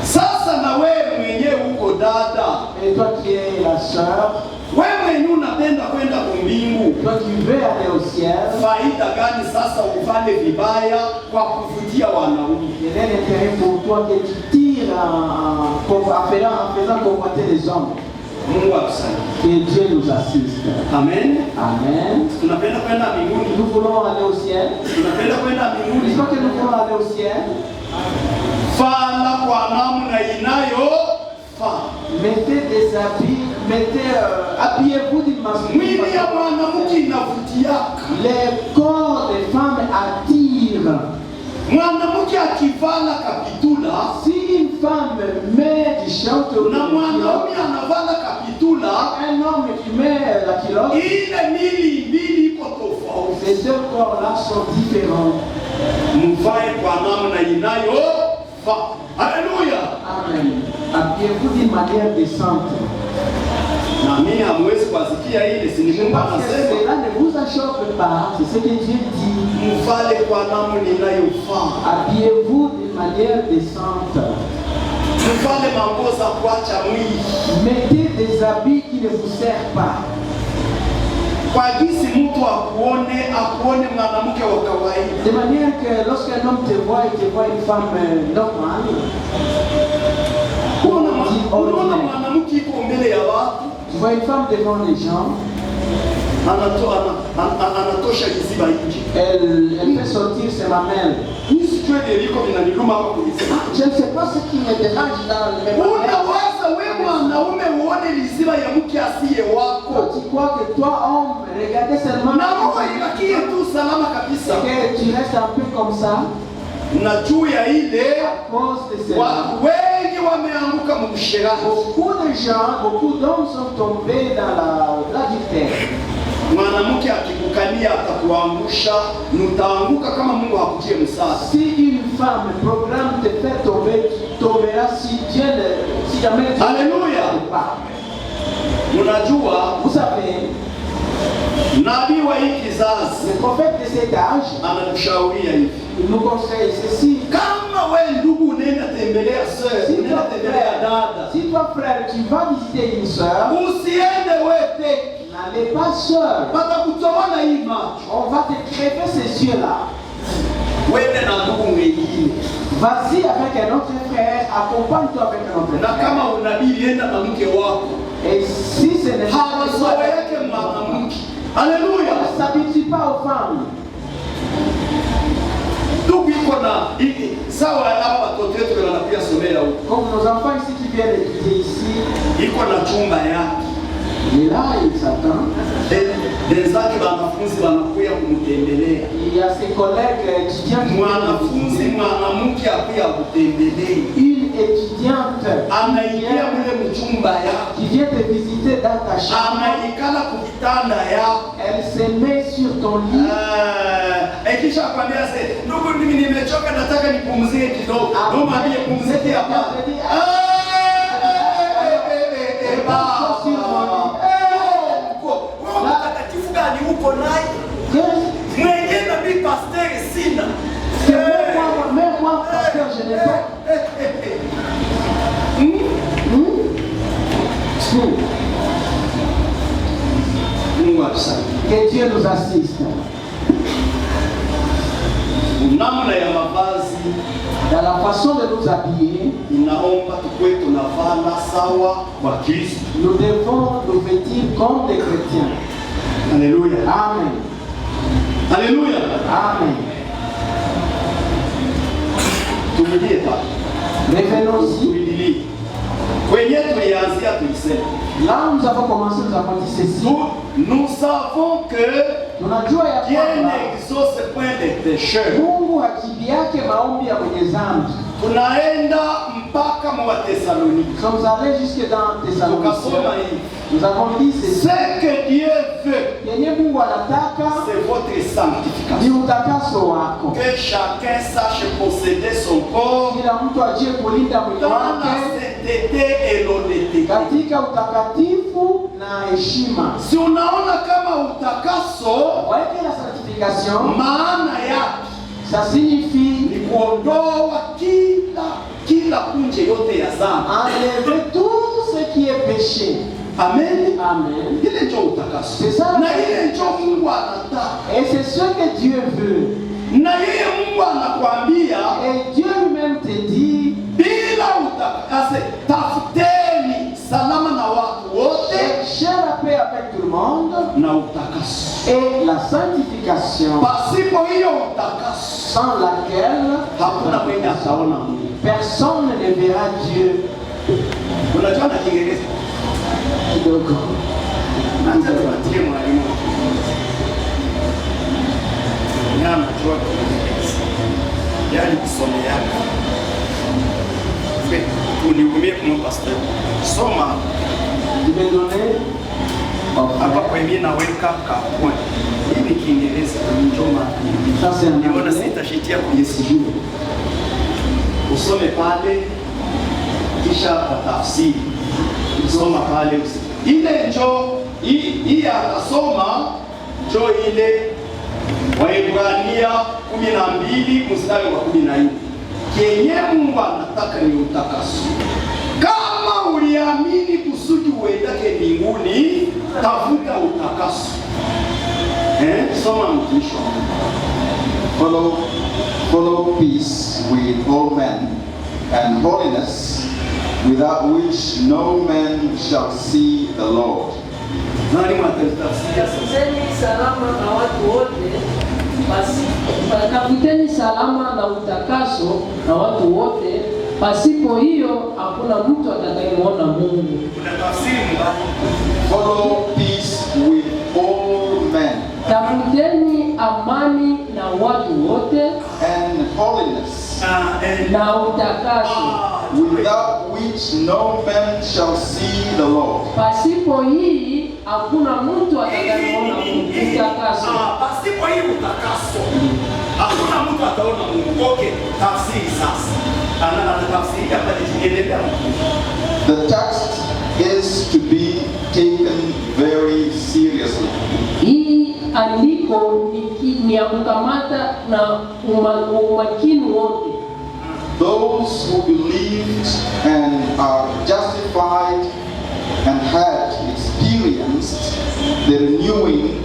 Sasa na wewe mwenyewe uko dada, Et toi qui es la sœur, wewe mwenyewe unapenda kwenda kumbingu, toi qui veux aller au ciel, faida gani sasa ufanye vibaya kwa kuvutia wanaume? quel est l'intérêt pour toi que tu tires en faisant convoiter les hommes? Mungu akusaidie. Que Dieu nous assiste. Amen. Amen. Tunapenda kwenda mbinguni, Nous voulons aller au ciel. tunapenda kwenda N'est-ce mbinguni. pas que nous voulons aller au ciel? Fala kwa namna inayofaa. Mettez des habits, habillez-vous d'une Mwili ya masculinité. mwanamke inavutiaka. Les corps des femmes attirent. Mwanamke akivala kapitula Si une femme met du short ou na mwanaume anavala kapitula, un homme qui met la culotte, ile mili mbili iko tofauti. ces deux corps-là sont différents. Mvae kwa namna inayofaa. Haleluya. Amen. Habillez-vous d'une manière décente. Na mimi hamwezi kusikia ile, si ni Je Mungu pense que anasema cela ne vous achoppe pas. C'est ce que Dieu dit. mvale kwa namna inayofaa. Habillez-vous d'une manière décente. Mvale manguo za kuacha mwili. Mettez des habits qui ne vous servent pas. Kwa jinsi mtu akuone mwanamke wa kawaida. De manière que lorsqu'un homme te voit, il te voit une femme normale. Unaona mwanamke iko mbele ya watu, Tu vois une femme devant les gens, anatosha kiziba nje. elle fait sortir ses mamelles. Mimi sijui liko vinaniluma hapa kulisema. Je ne sais pas ce qui me dérange dans le Unawaza wewe mwanaume uone liziba ya mke asiye wako. Tu crois que toi, homme, regardez seulement Na roho ibakie tu salama kabisa. que tu restes un peu comme ça Na juu ya ile à cause de cela. watu wengi wameanguka mkusherati. Beaucoup de gens, beaucoup d'hommes sont tombés dans l'adultère. Mwanamke akikukania atakuangusha, nutaanguka kama Mungu hakutie msaada. Si une femme programme te faire tomber, tu tomberas si Dieu si jamais Dieu Alléluia. ne pas. Unajua Vous savez, nabii wa hii kizazi le prophète de cet âge, anakushauria hivi. il nous conseille ceci. Kama wewe ndugu unaenda tembelea sœur, Si unaenda toi, tembelea frère, dada, si toi frère, tu vas visiter une soeur, usiende wewe peke. n'allez pas seul. Watakutoana hii macho. On va te crever ces yeux-là. Wende na ndugu mwingine. Vas-y avec un autre frère, accompagne-toi avec un autre Na frère. kama unabii enda na mke wako. Et si ce n'est pas Hawazoe yake mwanamke. Haleluya. ne s'habitue pas aux femmes. Ndugu iko na hiki sawa hapa watoto wetu wanakuja somea huko. Comme nos enfants ici qui viennent étudier ici, Iko na chumba yake. il est là, il s'attend. Wenzake wanafunzi wanakuja kumtembelea. Il y a ses collègues étudiants qui Mwanafunzi mwanamke akuya kutembelea. une étudiante Anaingia mule mchumba yake. qui vient te visiter dans ta chambre. Anaikala kukitanda yako. Elle se met sur ton lit. Kisha kwambia sasa, ndugu mimi nimechoka nataka nipumzike kidogo. Ndio maana nipumzike hapa. Mungu atusaidie. Que Dieu nous assiste. Namna ya mavazi Dans la façon de nous habiller, inaomba tukue tunavala sawa kwa Kristo. nous devons nous vêtir comme des chrétiens. Alléluia. Amen. Alléluia. Amen. Tumudie pa. Revenons-y. Tuidilie. Kwenye tulianzia tulisema. Là où nous avons commencé, nous avons dit ceci. Nous savons que Tunajua ya Dieu kwamba n'exauce point les pécheurs. Mungu hajibu yake maombi ya mwenye dhambi. Tunaenda mpaka mwa Thessalonike. Nous sommes allés jusque dans Tukasoma Thessaloniciens. hivi. Nous avons dit ceci. Ce que Dieu veut, Yenye Mungu anataka c'est votre ni sanctification. utakaso wako. Que chacun sache posséder son corps Kila mtu ajue kulinda mwili dans la wake sainteté et l'honnêteté. katika utakatifu na heshima. Si unaona kama utakaso Weke la sanctification, maana yake ça signifie ni kuondoa kila punje yote ya dhambi. enlever tout ce qui est péché. Amen. Amen. Ile ndio utakaso. C'est ça. Na ile ndio Mungu anataka. Et c'est ce que Dieu veut. Na yeye Mungu anakuambia Et Dieu lui-même te dit, bila utakaso, tafuteni salama na watu wote cherchez la paix avec tout le monde na utakaso. et la sanctification, Pasipo hiyo utakaso sans laquelle hakuna mwenye ataona Mungu. personne ne verra Dieu. Unajua na Kiingereza? Kidogo. Acha tuwatie mwalimu. Nyama najua Kiingereza. Yaani kusome yako. Uniumie kama pastor. Soma Je vais donner hapa kwa mimi naweka ka point. Hii ni Kiingereza njoma. ça c'est un Niona anglais. sitashitia kwenye sijui. Usome pale kisha tafsiri. Usoma pale ile njo hii atasoma njo ile Waebrania 12 mstari wa 14. Kenye Mungu anataka ni utakaso. Kama uliamini kusudi uendake mbinguni, tafuta utakaso. Soma mtisho. Follow peace with all men and holiness, without which no man shall see the Lord. Nani mwatafsiria sasa? Tafuteni salama na watu wote, tafuteni salama na utakaso na watu wote, pasipo hiyo hakuna mtu atakayemwona Mungu. Kuna tafsiri mbaya. Follow peace with all men Tafuteni amani na watu wote and holiness, na utakaso, without which no man shall see the Lord. pasipo hii hakuna mtu atakayemwona Mungu. Utakaso. Pasipo hii utakaso hakuna mtu ataona Mungu. Okay, tafsiri sasa. Tafsiri hapa nikiendelea. The text is to be taken very seriously. Hii andiko ni ya kukamata na umakini wote. Those who believed and are justified and had experienced the renewing,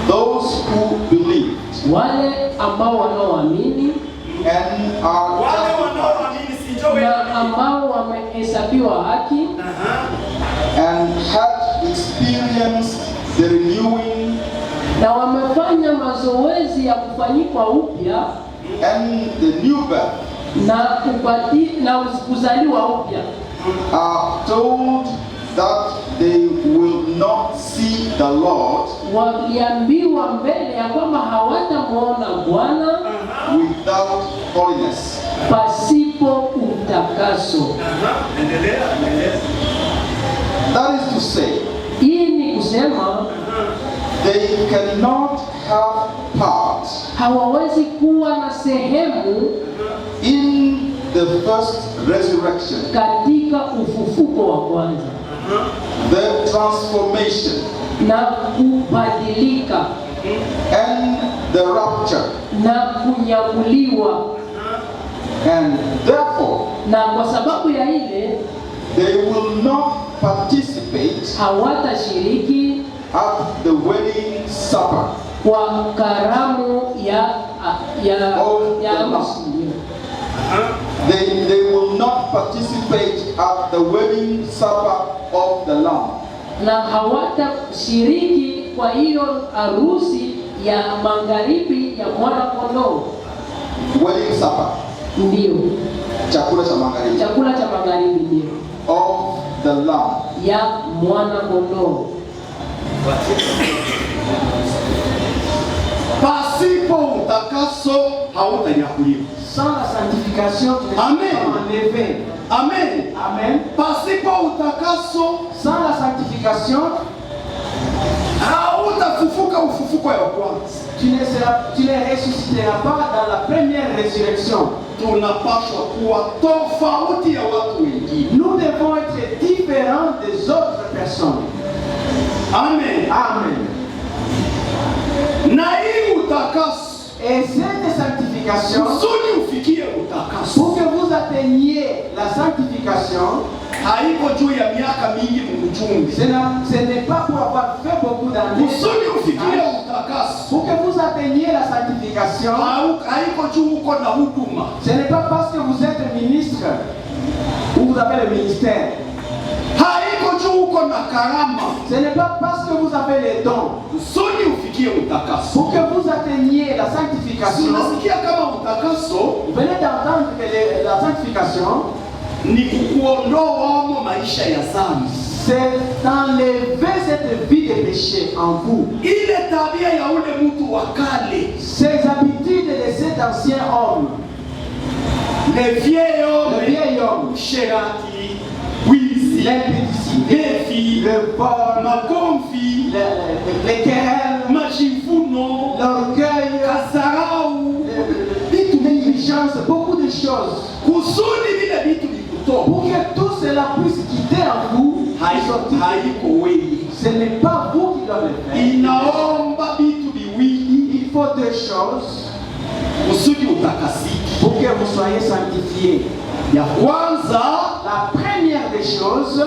those who believed Wale ambao wanaoamini and are Wale wanaoamini si ndio na wewe. ambao wamehesabiwa haki and had experienced the renewing na wamefanya mazoezi ya kufanyikwa upya and the new birth na kuzaliwa upya, are told that they will not see the Lord waliambiwa mbele ya kwamba hawatamwona Bwana without holiness. pasipo utakaso. Endelea. That is to say, Hii ni kusema they cannot have part hawawezi kuwa na sehemu in the first resurrection, katika ufufuko wa kwanza the transformation, na kubadilika and the rapture. na kunyakuliwa, And therefore, na kwa sababu ya ile They will not participate hawatashiriki at the wedding supper kwa karamu ya harusi. They will not participate at the wedding supper of the Lamb. Na hawatashiriki kwa hiyo harusi ya magharibi ya mwana kondoo. Wedding supper. Ndio. Chakula cha magharibi. Chakula cha magharibi ndio. Of the Lamb. Ya mwana kondoo. Pasipo utakaso hautanyakuliwa. Sans la sanctification, tu ne Amen. seras pas enlevé. Amen. Amen. Pasipo utakaso Sans la sanctification, hautafufuka ufufuko ya kwanza. tu ne ressusciteras pas dans la première résurrection. Tunapaswa kuwa tofauti ya watu wengine. Nous devons être différents des autres personnes. Amen. Amen. Na hii utakaso Et cette sanctification, kusudi ufikie utakaso pour que vous atteigniez la sanctification, haiko juu ya miaka mingi mchungi. ce n'est pas pour avoir fait beaucoup d'années. Kusudi ufikie utakaso Pour que vous atteigniez la sanctification, haiko juu uko na huduma. ce n'est pas parce que vous êtes ministre ou vous avez le ministère. Haiko juu uko na karama. Ce n'est pas parce que vous avez les dons. Kusudi ufikie utakaso. Pour que vous atteigniez la sanctification, Unasikia kama utakaso vous venez d'entendre que la sanctification, ni kukuondoa maisha ya dhambi. c'est d'enlever cette vie de péché en vous. Ile tabia ya ule mtu wa kale, Ces habitudes de cet ancien homme, le vieil le vieil homme, sherati, wizi, l'impudicité, levi, le vol, magomvi, les querelles, majivuno, l'orgueil, kasarau, l'indigence, beaucoup de choses. kusudi vile vitu vikutoka. Pour que tout cela puisse quitter en vous, Haiko wewe. ce n'est pas vous qui doivez le faire. Inaomba vitu viwili Il faut deux choses kusudi utakasiki. pour que vous soyez sanctifiés. Ya kwanza, La première des choses,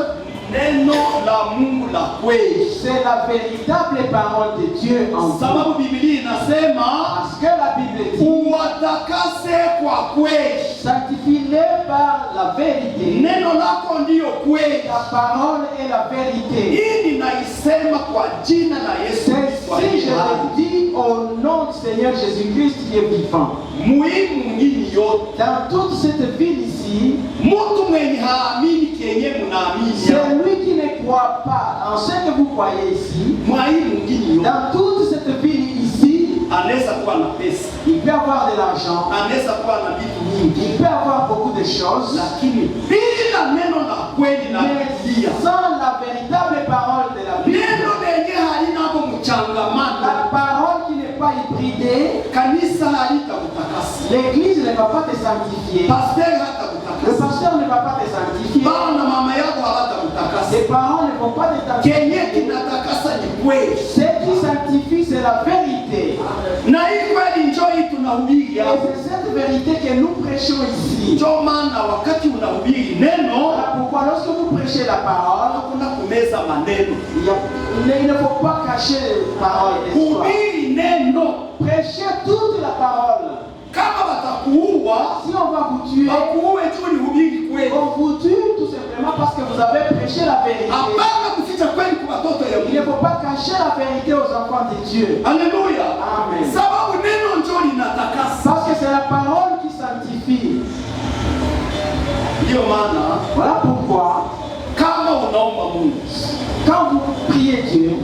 neno la Mungu la kweli. c'est la véritable parole de Dieu en vous. Sababu Biblia inasema Parce que la Bible dit, uwatakase kwa kweli. sanctifie-les par la vérité. Neno lako ndiyo kweli. La parole est la vérité. Hii ninaisema kwa jina la Yesu Kristo Si je aliye hai. le dis au nom du Seigneur Jésus-Christ qui est vivant. Muhimu mwingine yote, Dans toute cette ville ici, mtu mwenye haamini kenye mnaamini, celui qui ne croit pas en ce que vous croyez ici, mwalimu mwingine yote dans toute cette ville ici, anaweza kuwa na pesa, il peut avoir de l'argent, anaweza kuwa na vitu vingi, il peut avoir beaucoup de choses, lakini bila neno la kweli la mais Biblia, sans la véritable parole de la Bible, neno lenye halina hapo mchangamano, la parole qui n'est pas hybridée, kanisa halitakutakasa, l'église ne va pas te sanctifier, pasteur le hatakutakasa, pasteur ne va pas te sanctifier, baba na mama yako hawatakutakasa. les parents ne vont pas te Kenye sanctifier. kinatakasa ni kweli, Ce qui sanctifie, c'est la vérité. na hii kweli njoo hii tunahubiri Et hapa. c'est cette vérité que nous prêchons ici. Njoo maana wakati unahubiri neno, Voilà pourquoi lorsque vous prêchez la parole, hakuna kumeza maneno. il ne faut pas cacher les paroles. l'histoire. Hubiri neno. Prêchez toute la parole. Kama watakuua, Si on va vous tuer, wakuue tu ni hubiri kweli. on vous tue tout simplement parce que vous avez prêché la vérité. Hapana kuficha kweli kwa watoto ya Il ne Mungu. faut pas cacher la vérité aux enfants de Dieu. Haleluya. Amen. Sababu neno njoo linatakasa. Parce que c'est la parole qui sanctifie. Ndio maana Voilà pourquoi, kama unaomba Mungu, quand vous priez Dieu,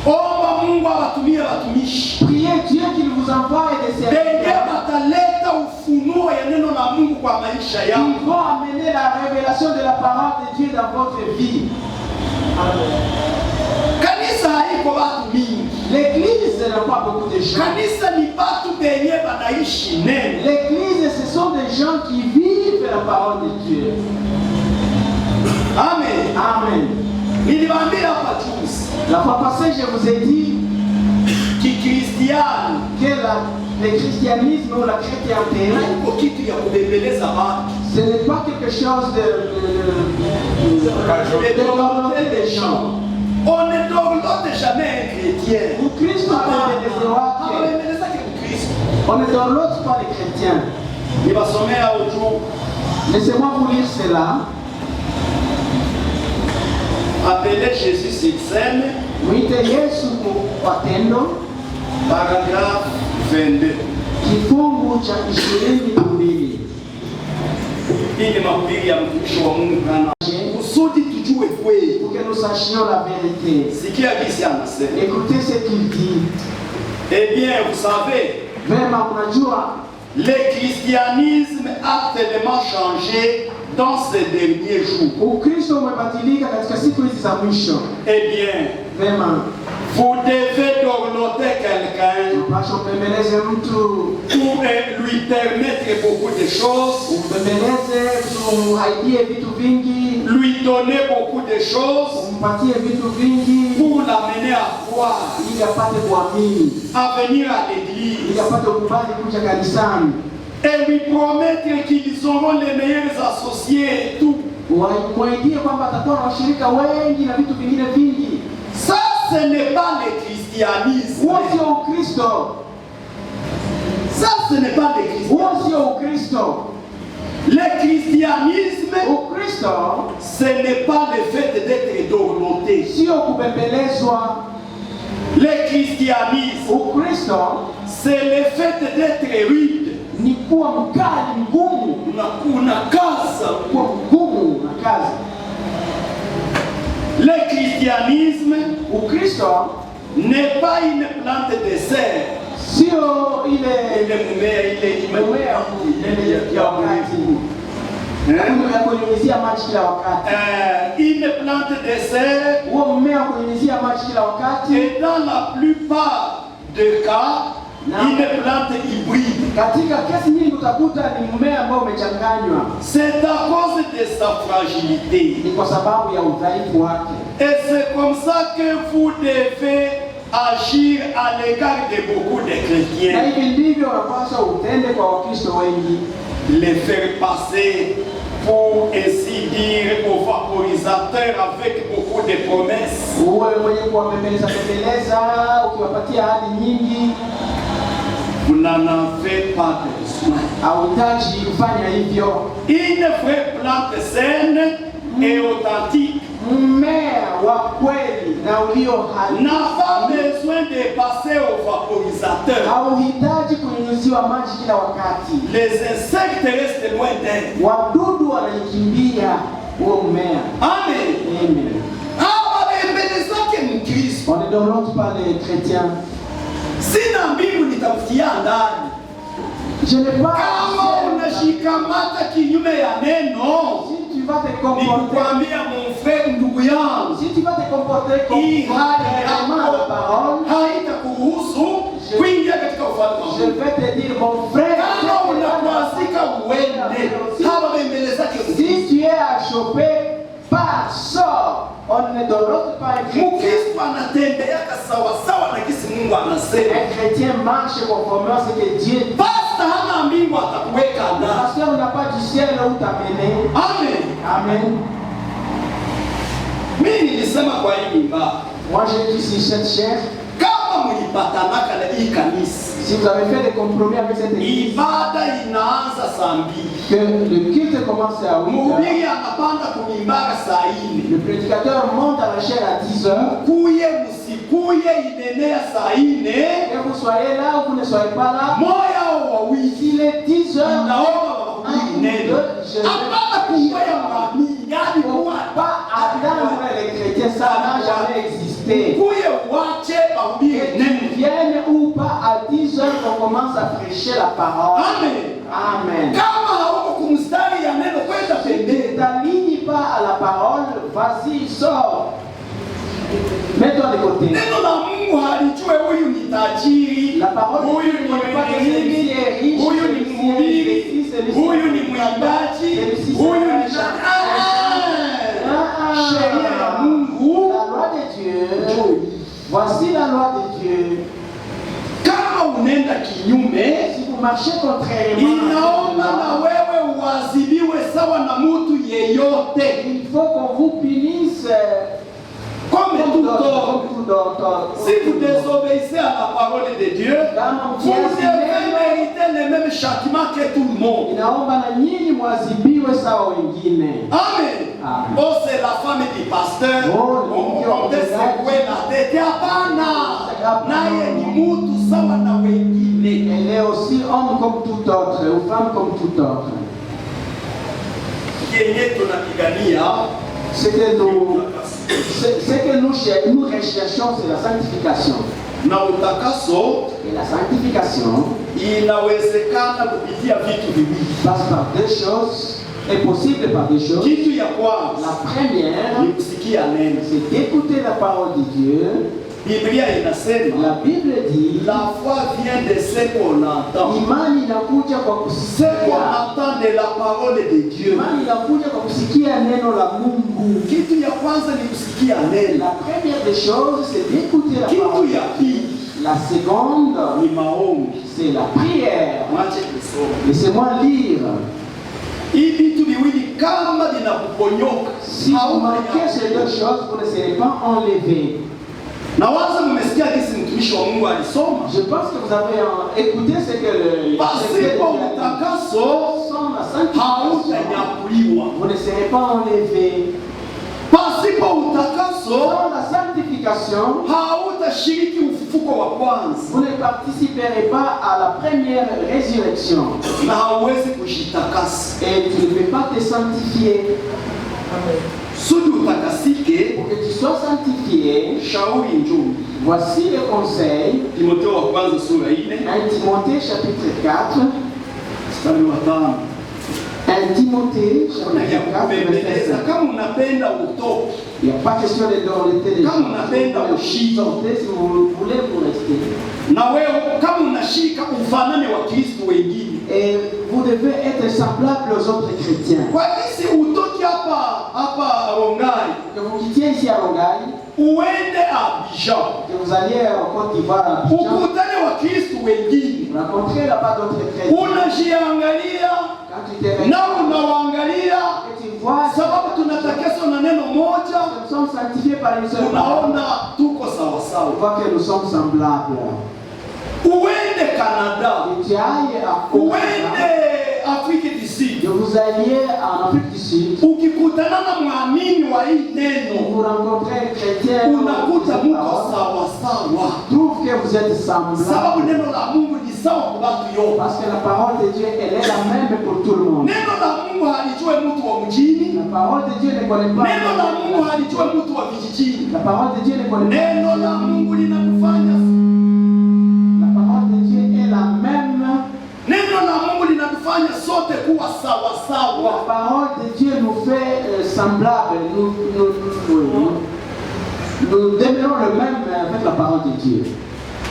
omba Mungu awatumie watumishi priez Dieu qu'il vous envoie des penye serviteurs. wataleta ufunuo ya neno la Mungu kwa maisha yako. Ils vont amener la révélation de la parole de Dieu dans votre vie. Kanisa haiko watu mingi. L'église, ce n'est pas beaucoup de gens. Kanisa ni batu benye banaishi neno. L'église, ce sont des gens qui vivent la parole de Dieu. Amen. Amen. Niliwaambia hapa juzi, La fois passée, je vous ai dit kikristiani que le christianisme ou la chrétienté, haiko kitu ya kubembeleza watu. ce n'est pas quelque chose de Et dorloter des gens. On ne dorlote jamais un chrétien. Mkristo apembeleze wake. On ne dorlote pas les chrétiens. Nibasomea ujuu. Laissez-moi vous lire cela. Appelez Jésus s'exaime. Mwite Yesu kwa tendo. Paragraphe 22. Kifungu cha 22. Hii ni mahubiri ya mtumishi wa Mungu kana kusudi tujue kweli. Pour que nous sachions la vérité. Sikia kisi anasema. Écoutez ce qu'il dit. Eh bien, vous savez, Vema, unajua le christianisme a tellement changé dans ces derniers jours. Ukristo umebadilika katika siku hizi za mwisho. Eh bien, Vema, vous devez dorloter quelqu'un unapaswa umbembeleze mtu, pour lui permettre beaucoup de choses, umbembeleze, umuhaidie vitu vingi, lui donner beaucoup de choses umpatie vitu vingi pour l'amener à croire, ili apate kuamini, à venir à l'église ili apate kukubali kuja kanisani, et lui promettre qu'ils auront les meilleurs associés et tout. Waidie kwamba atakuwa na washirika wengi na vitu vingine vingi. Ça, ce n'est pas le christianisme. Huo sio Ukristo. Ça, ce n'est pas le christianisme. Huo sio Ukristo. Le christianisme, Ukristo ce n'est pas le fait d'être dorloté. sio kubembelezwa. Le christianisme, Ukristo c'est le fait d'être rude. ni kuwa mkali, mgumu, Unakaza. kuwa mgumu na kazi. Le christianisme Ukristo n'est pas une plante de serre. sio ile mmea ya wakati ya kunyunyizia maji kila wakati. Une plante de serre. Huo mmea wa kunyunyizia maji kila wakati, Et dans la plupart des cas, une plante hybride. katika kesi nyingi utakuta ni mmea ambao umechanganywa. C'est à cause de sa fragilité. Ni kwa sababu ya udhaifu wake. Et c'est comme ça que vous devez agir à l'égard de beaucoup de Na chrétiens. hivi ndivyo unapaswa utende kwa Wakristo wengi, Les faire passer, pour ainsi dire, au vaporisateur avec beaucoup de promesses. uwe mwenye kuwabembeleza ukiwapatia ahadi nyingi. Vous n'en avez pas besoin. Hauhitaji kufanya hivyo. Une vraie plante saine et authentique Mmea wa kweli na ulio halisi n'a pas besoin de passer au vaporisateur. hauhitaji kunyunyiziwa maji kila wakati. Les insectes restent loin d'elle. Wadudu wanaikimbia huo mmea. Amen. Amen. Wabembelezake Mkristo. On ne dorlote pas les chrétiens. Sina mbingu nitafutia ndani. Je n'ai pas. Kama unashikamata kinyume ya neno, Si tu vas te comporter, nikuambia mon frère, ndugu yangu, si tu vas te comporter hii hali contrairement à la parole, yako haitakuruhusu kuingia katika ufalme wa je Mungu. vais te dire, mon frère, Kama unakwazika uende, hawa bembelezake si tu es à choper, pas sors. On ne dorlote pas un chrétien. Mkristo anatembeaka sawasawa na kisi Mungu anasema. Un chrétien marche conformément à ce que Dieu dit. Pasta hana mbingu atakuweka Le ndani. pasteur n'a pas du ciel où t'amener. Amen. Amen. Mimi nilisema kwa hii nyumba, Moi j'ai dit sur cette chair, kama mlipatanaka na hii kanisa, si vous avez fait des compromis avec cette église, ibada inaanza saa 2. que le culte commence à 8 heures, Mhubiri anapanda kumimbara saa 4. le prédicateur monte à la chair à 10 heures, Kuye msikuye inenea saa 4. que vous soyez là ou vous ne soyez pas là, Moya au wawili. s'il est 10 heures, Naomba wahubiri neno. Hapana kungoya mwamini, yani il ne faut pas attendre les chrétiens, ça n'a jamais existé. kuye wache wahubiri Que tu neno. viennes ou pas à 10 heures, on commence à prêcher la parole. Amen. Amen. Kama hauko kumstari ya neno kwenda Si tu ne pembeni. t'alignes pas à la parole, vas-y, sors. Mets-toi de côté. Neno la Mungu halijue huyu ni tajiri, La parole huyu ni mwenye, huyu ni mhubiri, huyu ni mwimbaji, huyu ni sheria ya Mungu. La loi de Dieu. Voici la loi de Dieu. Kama unenda kinyume, Si vous marchez contrairement, inaomba na wewe uadhibiwe sawa na mtu yeyote. Il faut qu'on vous punisse Comme tout homme. comme tout d'autre. Si vous désobéissez à la parole de Dieu, vous devez mériter le même châtiment que tout le monde. Inaomba na nyinyi mwazibiwe sawa wengine. Amen. Amen. Oh, c'est la femme du pasteur. On te secouer la tête. Hapana. Naye ni mtu sawa na wengine. Elle est aussi homme comme tout autre, ou femme comme tout autre. Yenye tunapigania Ce que nous recherchons, c'est la sanctification. na utakaso Et la sanctification inawezekana kupitia vitu viwili. passe par deux choses, est possible par deux choses. Kitu ya kwanza La première, ni kusikia neno. c'est d'écouter la parole de Dieu. Biblia inasema La Bible dit, la foi vient de ce qu'on entend. imani inakuja kwa Ce qu'on kusikia. entend de la parole de Dieu. Imani inakuja kwa kusikia neno la Mungu. Kitu ya kwanza ni kusikia neno. La première des choses, c'est d'écouter la Kitu parole. ya pili La seconde, ni maombi. c'est la prière. Mwache kusoma. Laissez-moi lire. Hii vitu viwili kama vinakuponyoka Si vous manquez ces deux choses, vous ne serez pas enlevé. na waza mmesikia jinsi mtumishi wa Mungu alisoma. Je pense que vous avez écouté ce que le Pasipo utakaso sans la sanctification, hautanyakuliwa. vous ne serez pas enlevé. Pasipo utakaso Sans la sanctification, hautashiriki ufufuko wa kwanza vous ne participerez pas à la première résurrection. na hauwezi kujitakasa. Et tu ne peux pas te sanctifier. Sudi utakasike, Pour que tu sois sanctifié, shauri njoo. voici le conseil. Timotheo wa kwanza sura 4 1 Timothée chapitre 4. mstari wa 5. 1 Timothée Kuna ya chapitre 4 verset kupembeleza 5. kama unapenda utoke. Il n'y a pas question de dormir les Kama unapenda kushika. sortez si vous voulez vous rester. Na wewe kama unashika ufanane wa Kristo wengine. Et vous devez être semblable aux autres chrétiens. Kwa nini utoki hapa Rongai Que vous quittiez ici à Longaï, uende Abidjan que vous alliez en Côte d'Ivoire à Abidjan, ukutane wa Kristo wengine, vous rencontrez là-bas d'autres chrétiens. unajiangalia Quand tu te na regardes unawaangalia, et tu vois, sababu tunatakaswa na neno moja, nous sommes sanctifiés par une seule parole. unaona tuko On sawasawa. voit que nous sommes semblables. Uende Canada, Et tu ailles à uende Afrique du Sud, que vous alliez en Afrique du Sud, ukikutana na mwamini wa hii et neno vous rencontrez un chrétien, unakuta muko sawasawa, trouve que vous êtes semblables. sababu neno la Mungu ni sawa kwa watu yote. Parce que la parole de Dieu, elle est la même pour tout le monde. Neno la Mungu halijue mtu wa mjini. La parole de Dieu ne connaît pas. Neno la Mungu halijue mtu wa vijijini. La parole de Dieu ne connaît pas. Neno la Mungu linatufanya, La parole de Dieu est la même. neno la Mungu linatufanya sote kuwa sawa La sawa. parole de Dieu nous fait semblables. Nous demeurons le même avec la parole de Dieu.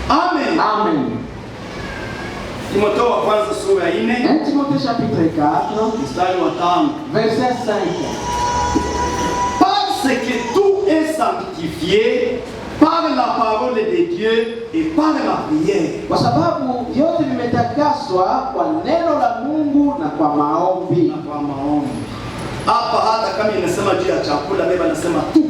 Amen. Amen. Timotheo wa kwanza sura 4 1 Timothée chapitre 4, mstari wa 5. verset 5. Parce que tout est sanctifié par la parole de Dieu et par la prière. Kwa sababu vyote vimetakaswa kwa neno la Mungu na kwa maombi. Na kwa maombi. Hapa hata kama inasema juu ya chakula, beba nasema tu.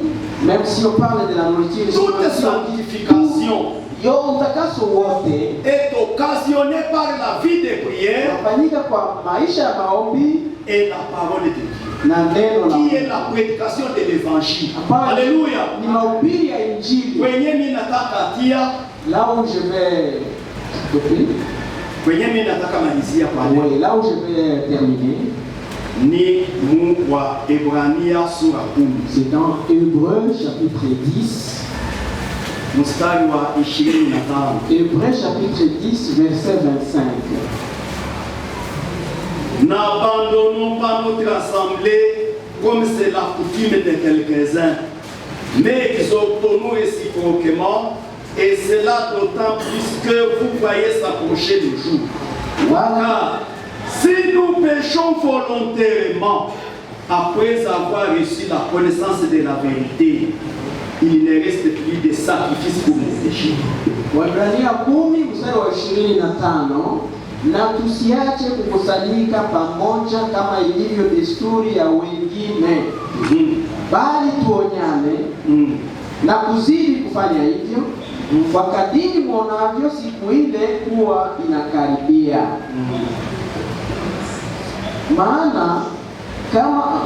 Même si on parle de la nourriture, Toute sanctification yo utakaso wote est occasionnée par la vie de prière unafanyika kwa maisha ya maombi et la parole de Dieu, na neno la qui est Mungu. la prédication de l'évangile. Hapana, Alléluia. ni mahubiri ya Injili. Kwenye mimi nataka tia, Là où je vais couper, kwenye mimi nataka malizia kwa leo oui, là où je vais terminer, ni Mungu wa Ebrania sura 10 c'est dans Hébreux chapitre 10. mstari wa 25. Hébreux chapitre 10 verset 25. N'abandonnons pas notre assemblée comme c'est la coutume de quelques-uns, mais exhortons-nous réciproquement, et cela d'autant plus que vous voyez s'approcher le jour. Car si nous péchons volontairement, après avoir reçu la connaissance de la vérité, il ne reste plus de sacrifice pour les péchés. Waebrania 10 mstari wa 25. na tusiache kukusanyika pamoja kama ilivyo desturi ya wengine, bali tuonyane na kuzidi kufanya hivyo, kwa kadiri muonavyo siku ile kuwa inakaribia. Maana kama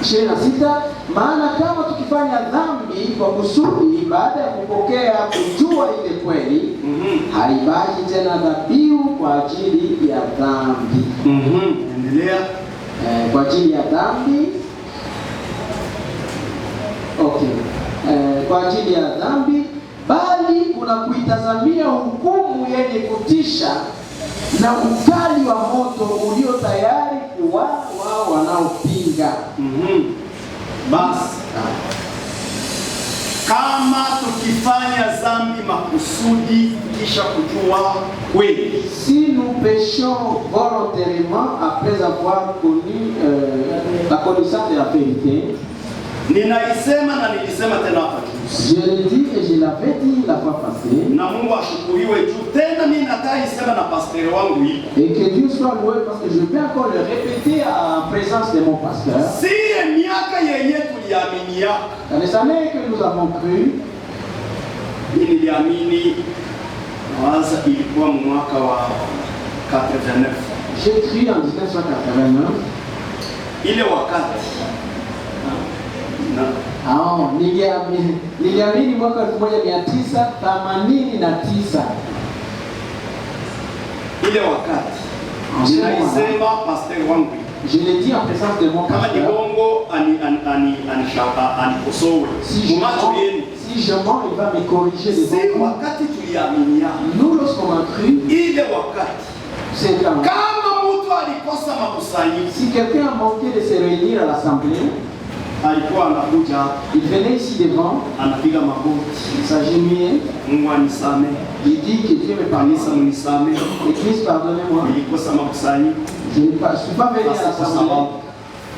26, maana kama tukifanya dhambi kwa kusudi baada ya kupokea kujua ile kweli, haibaki tena dhabihu kwa ajili ya dhambi. Endelea. Kwa ajili ya dhambi. Kwa ajili ya dhambi, bali kuna kuitazamia hukumu yenye kutisha na ukali wa moto ulio tayari kuwao wao wanaopinga. Basi kama tukifanya dhambi makusudi kisha kujua kweli, si nous péchons volontairement après avoir connu la connaissance de la vérité. Ninaisema na nilisema tena hapa Je l'ai dit et je l'avais dit la fois passée. Na Mungu ashukuriwe juu tena mimi nataisema na pasteur wangu hivi. Et que Dieu soit loué parce que je vais encore le répéter en présence de mon pasteur. Si miaka yenye tuliaminia. Dans les années que nous avons cru, mimi niliamini waza ilikuwa mwaka wa 89. J'ai cru en 1989. Ile wakati niliamini mwaka 1989. Ile wakati ninaisema pasteur wangu, je l'ai dit en présence de mon pasteur. Kama ni bongo anikosowe. Si je mens, il va me corriger les bongo. Si wakati tuliaminia. Nous lorsqu'on a cru, ile wakati c'est quand kama mtu alikosa makusanyiko, si quelqu'un a manqué de se réunir à l'assemblée, alikuwa anakuja, il venait ici devant, anapiga magoti, il s'agenouillait, Mungu anisamehe, il dit que Dieu me pardonne, unisamehe, Église pardonnez-moi, nilikosa makusanyiko, je ne suis pas venu à l'assemblée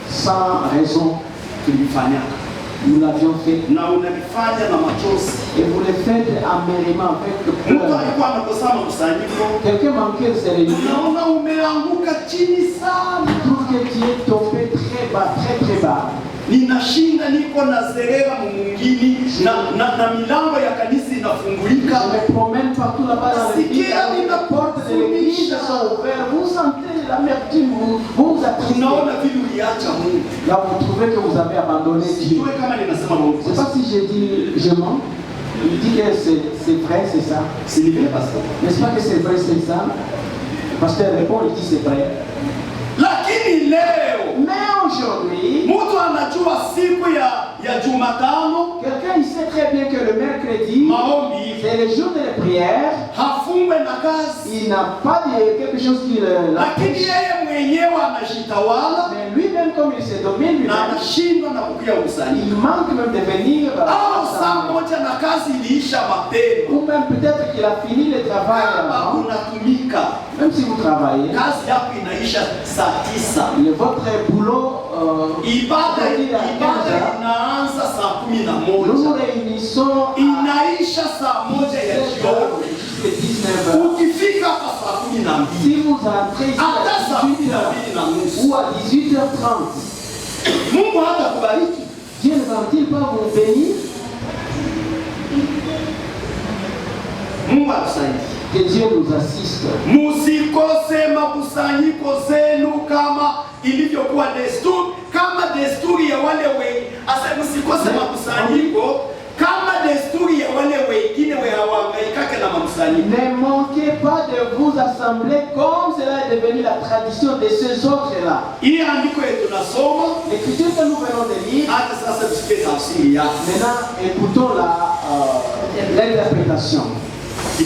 sans raison. Tulifanya, nous l'avions fait, na unalifanya na machozi, et vous le faites amèrement avec mtu alikuwa anakosa makusanyiko, quelqu'un manquait de se réunir, unaona umeanguka chini sana, trouve que tu es tombé très bas, très bas. Ninashinda niko na zerera mwingine na milango ya kanisa inafungulika. Je me promène partout là-bas dans l'église, les portes de l'église sont ouvertes. Vous sentez l'amertume, vous attristez. Unaona vile uliacha Mungu. Là vous trouvez que vous avez abandonné Dieu. Je sais pas si je dis je mens. Il dit que c'est vrai, c'est ça. C'est vrai, pasteur. N'est-ce pas que c'est vrai, c'est ça? Le pasteur répond, il dit c'est vrai. Lakini leo, mais aujourd'hui, mtu anajua siku ya Jumatano, quelqu'un il sait très bien que le mercredi, maombi, c'est le jour de la prière, hafungwe na kazi, il n'a pas de quelque chose qui le lakini yeye mwenyewe anajitawala, mais lui-même comme il se domine lui-même, na anashindwa na kukuja kusali, il manque même de venir saa moja na kazi iliisha mapema, ou même peut-être qu'il a fini le travail avant, unatumika, même si vous travaillez, kazi yako inaisha saa 9. Votre boulot ibada inaanza saa 11. Nous nous réunissons inaisha saa 1 ya jioni. Ukifika hapa saa 12, si vous entrez ici hata saa 12:30 ou à 18h30, Mungu hatakubariki. Dieu ne va-t-il pas vous bénir? Mungu atusaidie. Que Dieu nous assiste. Musikose makusanyiko zenu kama ilivyokuwa desturi, kama desturi ya wale asa musikose makusanyiko kama desturi ya wale wengine hawahangaikake na makusanyiko. Ne manquez pas de vous assembler comme cela est devenu la tradition de ces autres-là. Hii andiko yetu nasoma, l'écriture que nous venons de lire, hata sasa tusikie tafsiri yake. Maintenant écoutons l'interprétation. À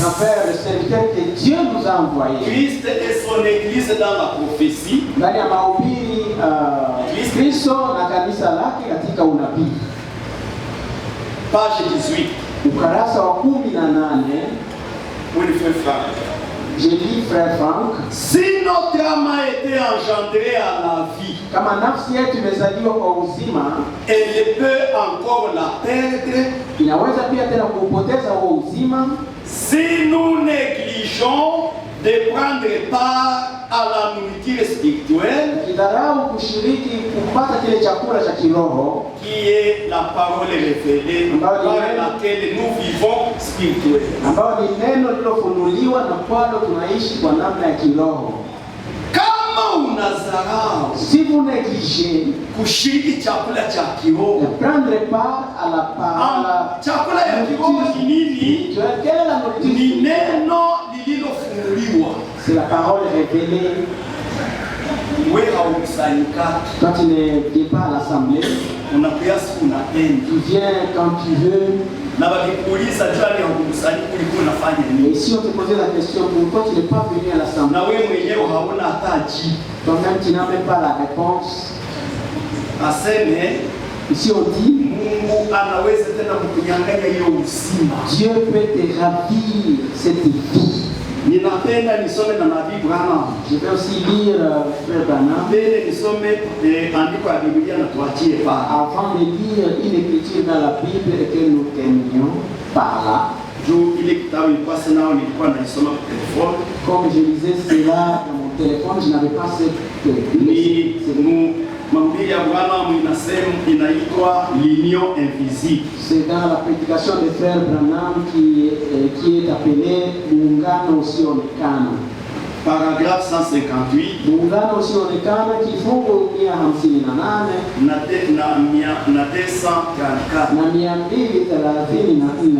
travers le serviteur que Dieu nous a envoyé. Christ et son église dans la prophétie. Ndani ya mahubiri Kristo na kanisa lake katika unabii. Page 18. Ukurasa wa 18. Oui, frère Franck. Je lis frère Franck. Si notre âme a été engendrée à la vie. Kama nafsi yetu imezaliwa kwa uzima, elle peut encore la perdre inaweza pia tena kupoteza huo uzima si nous négligeons de prendre part à la nourriture spirituelle, kidharau kushiriki kupata kile chakula cha kiroho qui est la parole révélée par laquelle nous vivons spirituellement. ambayo ni neno lilofunuliwa na kwalo tunaishi kwa namna ya kiroho. Kama unazarau Si vous négligez kushiriki chakula cha kiroho, de prendre part à la parole, chakula ya kiroho ni nini? quelle est la Ni nourriture? neno lililofunuliwa. C'est la parole révélée. Wewe haukusanyika, Quand tu n'es pas à l'assemblée, unakuya siku unaenda tu viens quand tu veux. na wakikuuliza jani haukusanyika, ulikuwa unafanya nini? Et si on te posait la question pourquoi tu n'es pas venu à l'assemblée, Na wewe mwenyewe hauna hata jibu. toi-même tu n'as même pas la réponse. Aseme Ici on dit Mungu anaweza tena kukunyang'anya hiyo uzima. Dieu peut te ravir cette vie. Ninapenda nisome na nabii Branham. Je vais aussi lire Frère Branham. Mbele nisome andiko ya Biblia na tuachie pale. Avant de lire une écriture dans la Bible et que nous terminions par là. Juu ile kitabu ilikuwa nao nilikuwa naisoma kwa telefoni. Comme je lisais cela dans mon téléphone, je n'avais pas cette Ni mahubiri ya Branham inaitwa l'union invisible. C'est dans la prédication de Frère Branham qui est appelée Muungano Usioonekana. Paragraphe 158 Muungano Usioonekana, kifungu 158 na 234. na 234.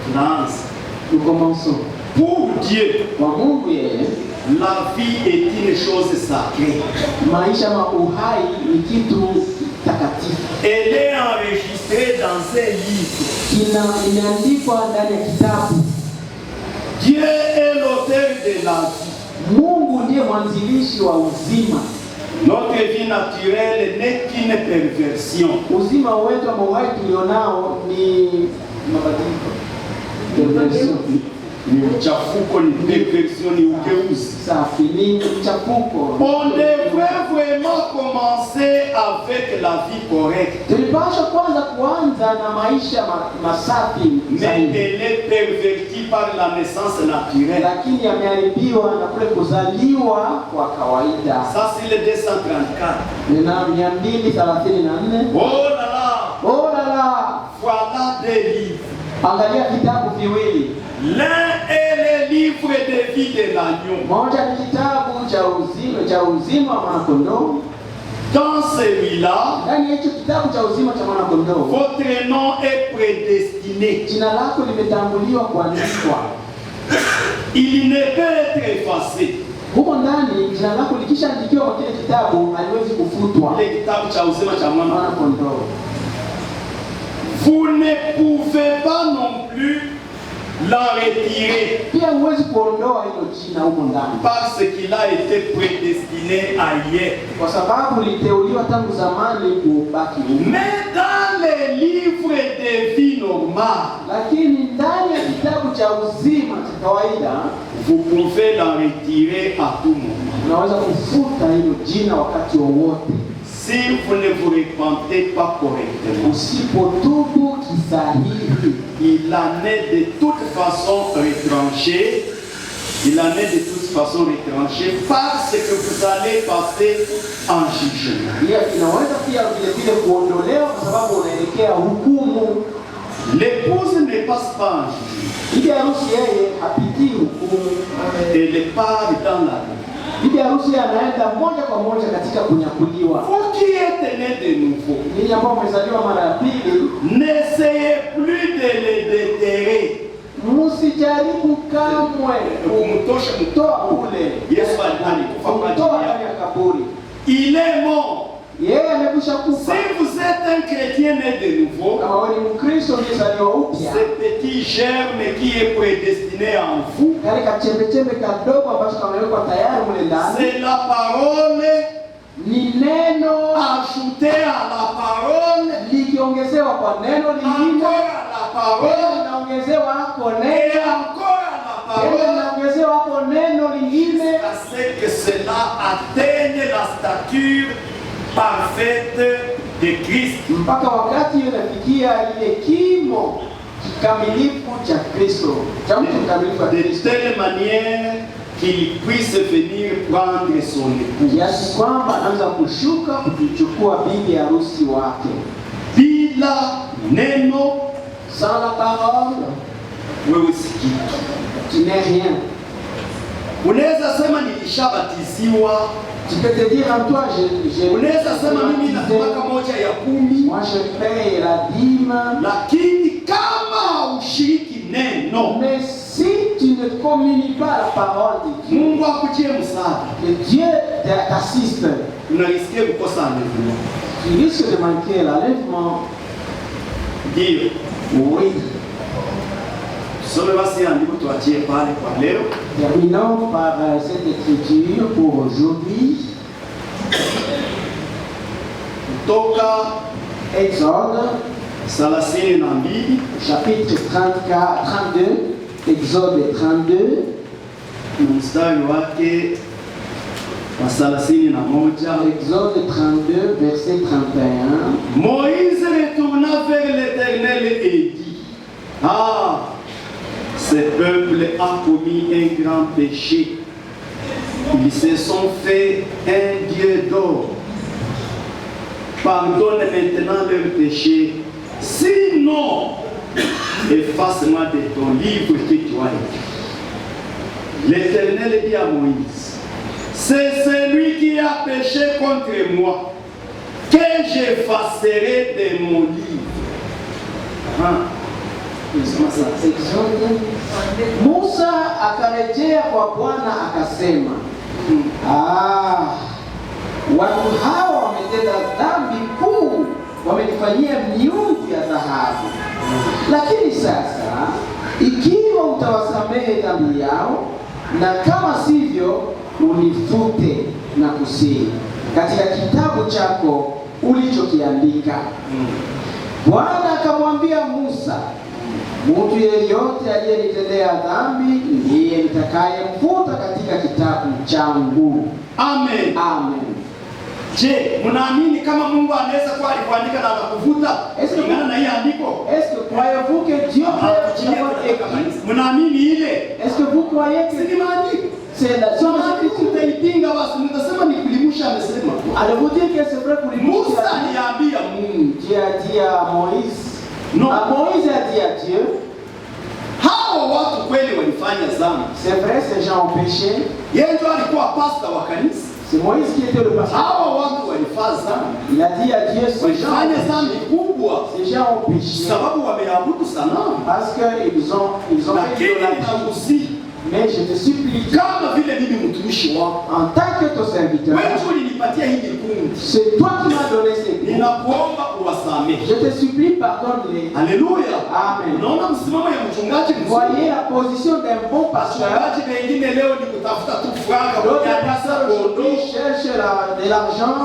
Tunaanza. Nous commençons. Pour Dieu, Kwa Mungu yeye, la vie est une chose sacrée. maisha ma uhai ni kitu takatifu. Elle est enregistrée dans un livre. Imeandikwa ndani ya kitabu. Dieu est l'auteur de la vie. Mungu ndiye mwanzilishi wa uzima. Notre vie naturelle n'est qu'une perversion. Uzima wetu ama uhai tulionao ni mabadiliko. Perversion. Ni uchafuko, ni perversion, ni ugeuzi. Safi, ni mchafuko. On devrait vraiment commencer avec la vie correcte. Tulipaswa kwanza kuanza na maisha masafi, Mais elle est pervertie par la naissance naturelle. lakini yameharibiwa na kule kuzaliwa kwa kawaida. Ça c'est le 234. Nina 234. Oh là là! Oh la la! Voilà des livres. Angalia vitabu viwili. L'un est le livre de vie de l'agneau. Moja ni kitabu cha uzima wa mwanakondoo. Dans celui-là, Ndani ya hicho kitabu cha uzima cha mwanakondoo, votre nom est prédestiné. jina lako limetambuliwa kuandikwa. Il ne peut être effacé. Huko ndani jina lako likishaandikiwa kwa kile kitabu haliwezi kufutwa. Le kitabu cha uzima cha Mwanakondoo. Vous ne pouvez pas non plus la retirer Pia huwezi kuondoa hilo jina huko ndani, parce qu'il a été prédestiné ailleurs. kwa sababu liteuliwa tangu zamani kubaki huko. Mais dans les livres de vie normale, Lakini ndani ya kitabu cha uzima cha kawaida vous pouvez la retirer à tout moment. unaweza kufuta hilo jina wakati wowote. Si vous ne vous repentez pas correctement, Usipotubu kisahihi, il en est de toute façon retranché. Il en est de toute façon retranché parce que vous allez passer en jugement. hiyo inaweza pia vile vile kuondolewa kwa sababu unaelekea hukumu. L'épouse ne passe pas en jugement. Bibi harusi yeye hapitii hukumu. Elle part dans la vie. Bibi harusi anaenda moja kwa moja katika kunyakuliwa. Vous qui êtes né de nouveau, Ninyi ambao mmezaliwa mara ya pili, n'essayez plus de le déterrer. msijaribu kamwe Kumtosha kumtoa kule. Yesu alikufa kwa ajili Kumtoa yako. ndani ya kaburi. Il est mort. Yeye amekwisha kufa. Si vous êtes un chrétien né de nouveau, Kama wewe ni Mkristo uliyezaliwa upya, ce petit germe qui est prédestiné en vous, katika chembe kadogo ambacho kamewekwa tayari mule ndani, c'est la parole ni neno ajoutée à la parole, likiongezewa kwa neno lingine, encore à la parole, linaongezewa hapo et neno, encore à la tena parole, linaongezewa hapo neno lingine, à ce que cela atteigne la stature parfaite de Christ. mpaka wakati inafikia ile kimo kikamilifu cha Kristo, cha mtu mkamilifu wa De Kristo, telle manière qu'il puisse venir prendre son épouse. kiasi kwamba anaweza kushuka kuchukua bibi harusi wake. Bila neno Sans la parole, wewe si kitu. tu n'es rien. Unaweza sema nilishabatiziwa, Tu peux te dire en toi, unaweza sema mimi nataka moja ya 10, moi je paye la dîme, lakini kama ushiriki neno, mais si tu ne communies pas la parole de Dieu, Mungu akujie msaada, que Dieu t'assiste, unarisikia kukosa enlèvement. tu risques de manquer l'enlèvement. Ndio Oui. tusome basi andiko tuachie pale kwa leo. Terminons par cette écriture pour aujourd'hui. Kutoka Exode, 32 chapitre 34, 32, Exode 32, mstari wake wa 31. Exode 32, verset 31. Moïse retourna vers l'Éternel et dit: Ah, ce peuple a commis un grand péché. Ils se sont fait un Dieu d'or. Pardonne maintenant leur péché. Sinon, efface-moi de ton livre que tu as écrit. L'Éternel dit à Moïse: c'est celui qui a péché contre moi que j'effacerai de mon livre. Exode. Musa akarejea kwa Bwana akasema, watu hawa wametenda dhambi kuu, wamenifanyia miungu ya dhahabu. Lakini sasa ikiwa utawasamehe dhambi yao, na kama sivyo unifute na kusihi katika kitabu chako ulichokiandika. Bwana akamwambia Musa, mtu yeyote aliyenitendea dhambi ndiye nitakayemfuta katika kitabu changu. Amen. Amen. Je, mnaamini kama Mungu anaweza kuwa alikuandika na akakuvuta kulingana na hii andiko? Est-ce que croyez-vous que Dieu peut avoir écrit? Mnaamini ile? Est-ce que vous croyez Si que ni maandiko. c'est la Tutaipinga basi, mtasema ni kulimusha amesema. allez-vous dire que c'est vrai pour les Musa aliambia Mungu. Dieu a dit à Moïse. Non. Moïse a dit à Dieu. Hao watu kweli walifanya dhambi. C'est vrai, ces gens ont péché. Yeye ndio alikuwa pastor wa kanisa. C'est Moïse qui était le pasteur. Hao watu walifanya dhambi. Il a dit à Dieu, ces gens Walifanya dhambi kubwa ces gens ont péché sababu wameabudu sanamu. parce qu'ils ont fait Lakini de la nitakusihi Mais je te supplie, kama vile mimi mtumishi wako, en tant que ton serviteur, wewe ulinipatia hii kundi, c'est toi qui m'as donné ces cours. ninakuomba uwasamehe. Je te supplie, pardonne-les. Haleluya. Amen. Unaona msimamo ya mchungaji mzuri. Voyez la position d'un bon pasteur. Wachungaji wengine leo ni kutafuta tu franga D'autres kunyanyasa pasteurs kondoo, aujourd'hui cherchent de l'argent,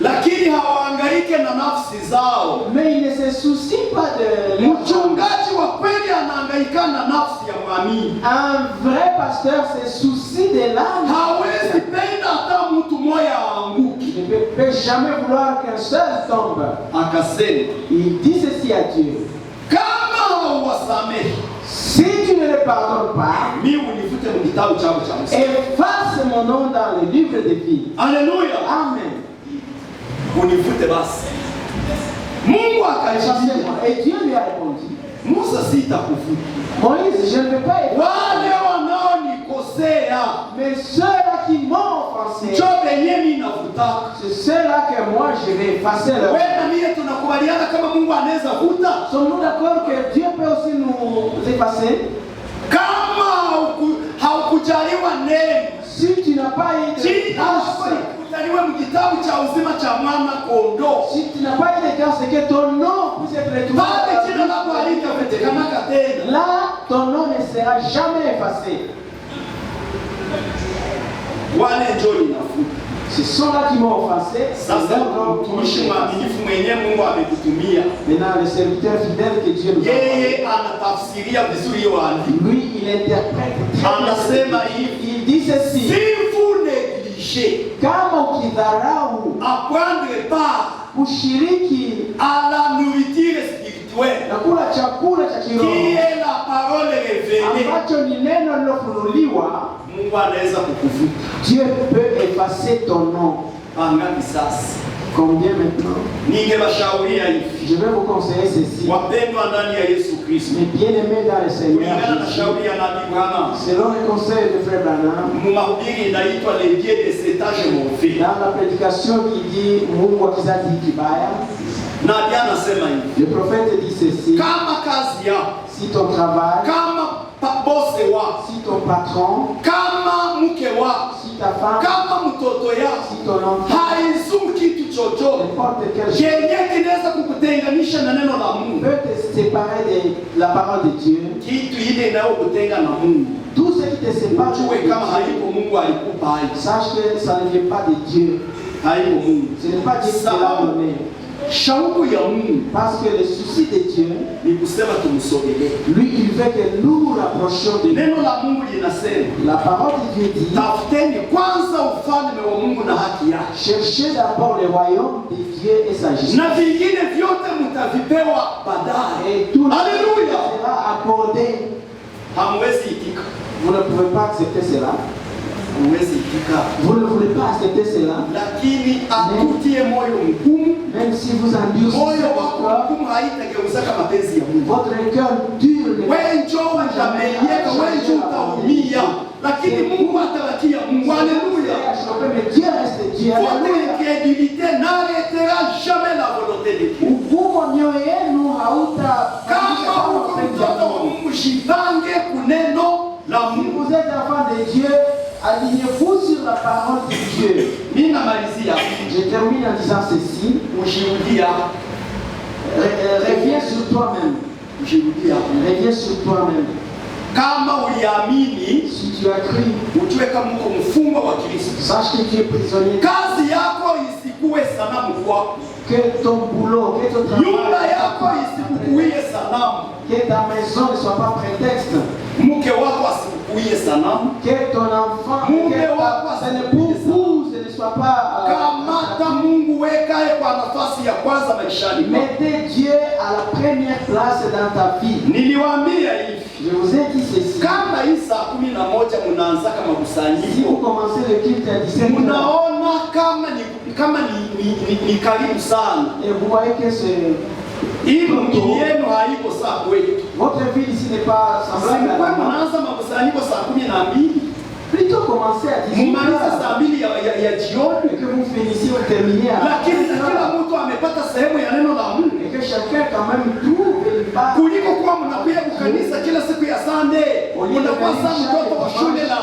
lakini hawahangaike na nafsi zao. mais ils ne se soucient pas de l'argent. Mchungaji wa kweli anahangaika na nafsi ya mwamini. Un vrai pasteur se soucie de l'âme. Hawezi penda hata mtu mmoja aanguke. Il ne peut jamais vouloir qu'un seul tombe. Akasema, Il dit ceci à Dieu. kama hauwasamehe, Si tu ne le pardonnes pas, mimi univute mu kitabu chako cha Musa. efface mon nom dans le livre de vie. Haleluya. Amen. Univute basi. Mungu akajibu, Effacez-moi. Et Dieu lui a répondu, Musa sitakuvuta. Moïse, je ne peux pas effacer. Wale wanaonikosea Mais ceux-là qui m'ont offensé, njo benye mimi navutaka. c'est ceux-là que moi je vais effacer leur. Wewe na mimi tunakubaliana kama Mungu anaweza vuta? Sommes-nous d'accord que Dieu peut aussi nous effacer? Kama haukujaliwa neno, Si tu n'as pas eu de jina lako grâce, likutaniwe mu kitabu cha uzima cha mwana kondoo, si tu n'as pas eu de grâce, c'est que ton nom puisse être retrouvé. pale jina lako halitapatikana tena. Là, ton nom ne sera jamais effacé. Wale njo ninafuta. Ce sont là qui m'ont offensé. Sasa mtumishi mwaminifu mwenyewe Mungu amekutumia, Maintenant, le serviteur fidèle que Dieu nous a yeye donné, anatafsiria vizuri hiyo andiko. lui, il interprète très Anasema bien. hivi, Il dit si ceci. vous négligez Kama ukidharau à prendre part kushiriki à la nourriture spirituelle na kula chakula cha qui kiroho est la parole révélée. ambacho ni neno lilofunuliwa. Mungu anaweza kukuvuta. Dieu peut effacer ton nom. Angapi sasa? Combien maintenant? Ningewashauria hivi, Je vais vous conseiller ceci. wapendwa ndani ya Yesu Kristo, Mes bien-aimés dans le Seigneur kulingana na Jésus, shauri ya Nabii Branham, selon le conseil de Frère Branham, mahubiri inaitwa les dieux de cet âge mauvais. dans la prédication qui dit Mungu wa kizazi kibaya, Nabii anasema hivi, le prophète dit ceci: kama kazi yako, si ton travail, kama bosi wako, si ton patron, kama mke wako, si ta femme, kama mtoto yako si ton enfant, haizuru kitu chochote n'importe quel chose chenye kinaweza kukutenganisha na neno la Mungu, peut te séparer de la parole de Dieu. kitu ile inayokutenga na Mungu, Tout ce qui te sépare de ujue kama Dieu, haiko Mungu alikupa hayo, sache que ça ne vient pas de Dieu. haiko Mungu. Ce n'est pas Dieu qui te l'a donné. Shauku ya Mungu Parce que le souci de Dieu, ni kusema tumsogelee. lui, il veut que nous nous rapprochions de lui. Neno la Mungu linasema, La parole de Dieu dit: tafuteni kwanza ufalme wa Mungu na haki yake, cherchez d'abord le royaume de Dieu et sa justice. na vingine vyote mtavipewa baadaye. Et tout Alléluia. sera accordé. Hamwezi itika, Vous ne pouvez pas accepter cela. hamwezi itika, Vous ne voulez pas accepter cela. lakini akutie moyo mgumu. Même si vous endurcissez Moyo votre wako cœur, mgumu haitageuzaka mapenzi ya Mungu. votre cœur dur ne Wewe njoo utameieka, wewe njoo utaumia, lakini Mungu atabakia Mungu. Haleluya. Mais Dieu reste Dieu. Votre incrédulité n'arrêtera jamais la volonté de Dieu. Ugumu wa mioyo yenu Kama uko mtoto wa Mungu, jipange kuneno la Si Mungu. vous êtes enfant de Dieu, alignez-vous sur la parole de Dieu. Mimi namalizia Je termine en disant ceci. ushuhudia, Reviens sur toi-même. ushuhudia. Reviens sur toi-même. Kama uliamini, Si tu as cru, ujue kama uko mfungwa wa Kristo. sache que tu es prisonnier. Kazi yako isikuwe sanamu kwako, Que ton boulot, que ton nyumba travail, yako isikukuie sanamu, que ta maison ne soit pas prétexte. mke wako asikukuie sanamu. Que ton enfant, que ta épouse ne soit pas. Kamata Mungu, wekae kwa nafasi ya kwanza maishani mwako. Mettez Dieu à la première place dans ta vie. Niliwaambia hivi, Je vous ai dit ceci. kama hii saa 11 mnaanza kama Si vous kusanyiko, commencez le culte à 17 h mnaona kama ni karibu sana. et vous voyez que Hii mwingine yenu haiko saa kwetu. votre vie ici n'est pas semblable à Msikuwe la nôtre. mnaanza makusanyiko saa 12, Plutôt commencez à 18 mumalize h saa 2 ya jioni, et que vous finissiez ou terminiez à lakini kila mtu amepata sehemu ya neno la Mungu, et que chacun quand même trouve une part. kuliko kuwa mnakuja kukanisa kila siku ya Sunday, mnakuwa saa mtoto wa shule la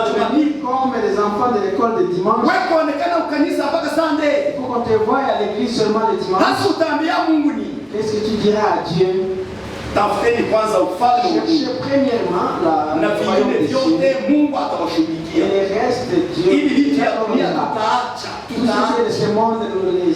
Jumapili. Comme les enfants de l'école de dimanche, Wewe kuonekana ukanisa mpaka Sunday, il faut qu'on te voie à l'église seulement le dimanche. hasa utaambia Mungu nini? Qu'est-ce que tu diras à Dieu? Tafuteni kwanza ufalme wa Mungu, Cherchez premièrement na le royaume vingine de Dieu vyote Mungu et atawashughulikia. le reste Dieu. Hivi vitu ya Dieu dunia donnera. tutaacha, Tout ce qui est de ce monde, nous les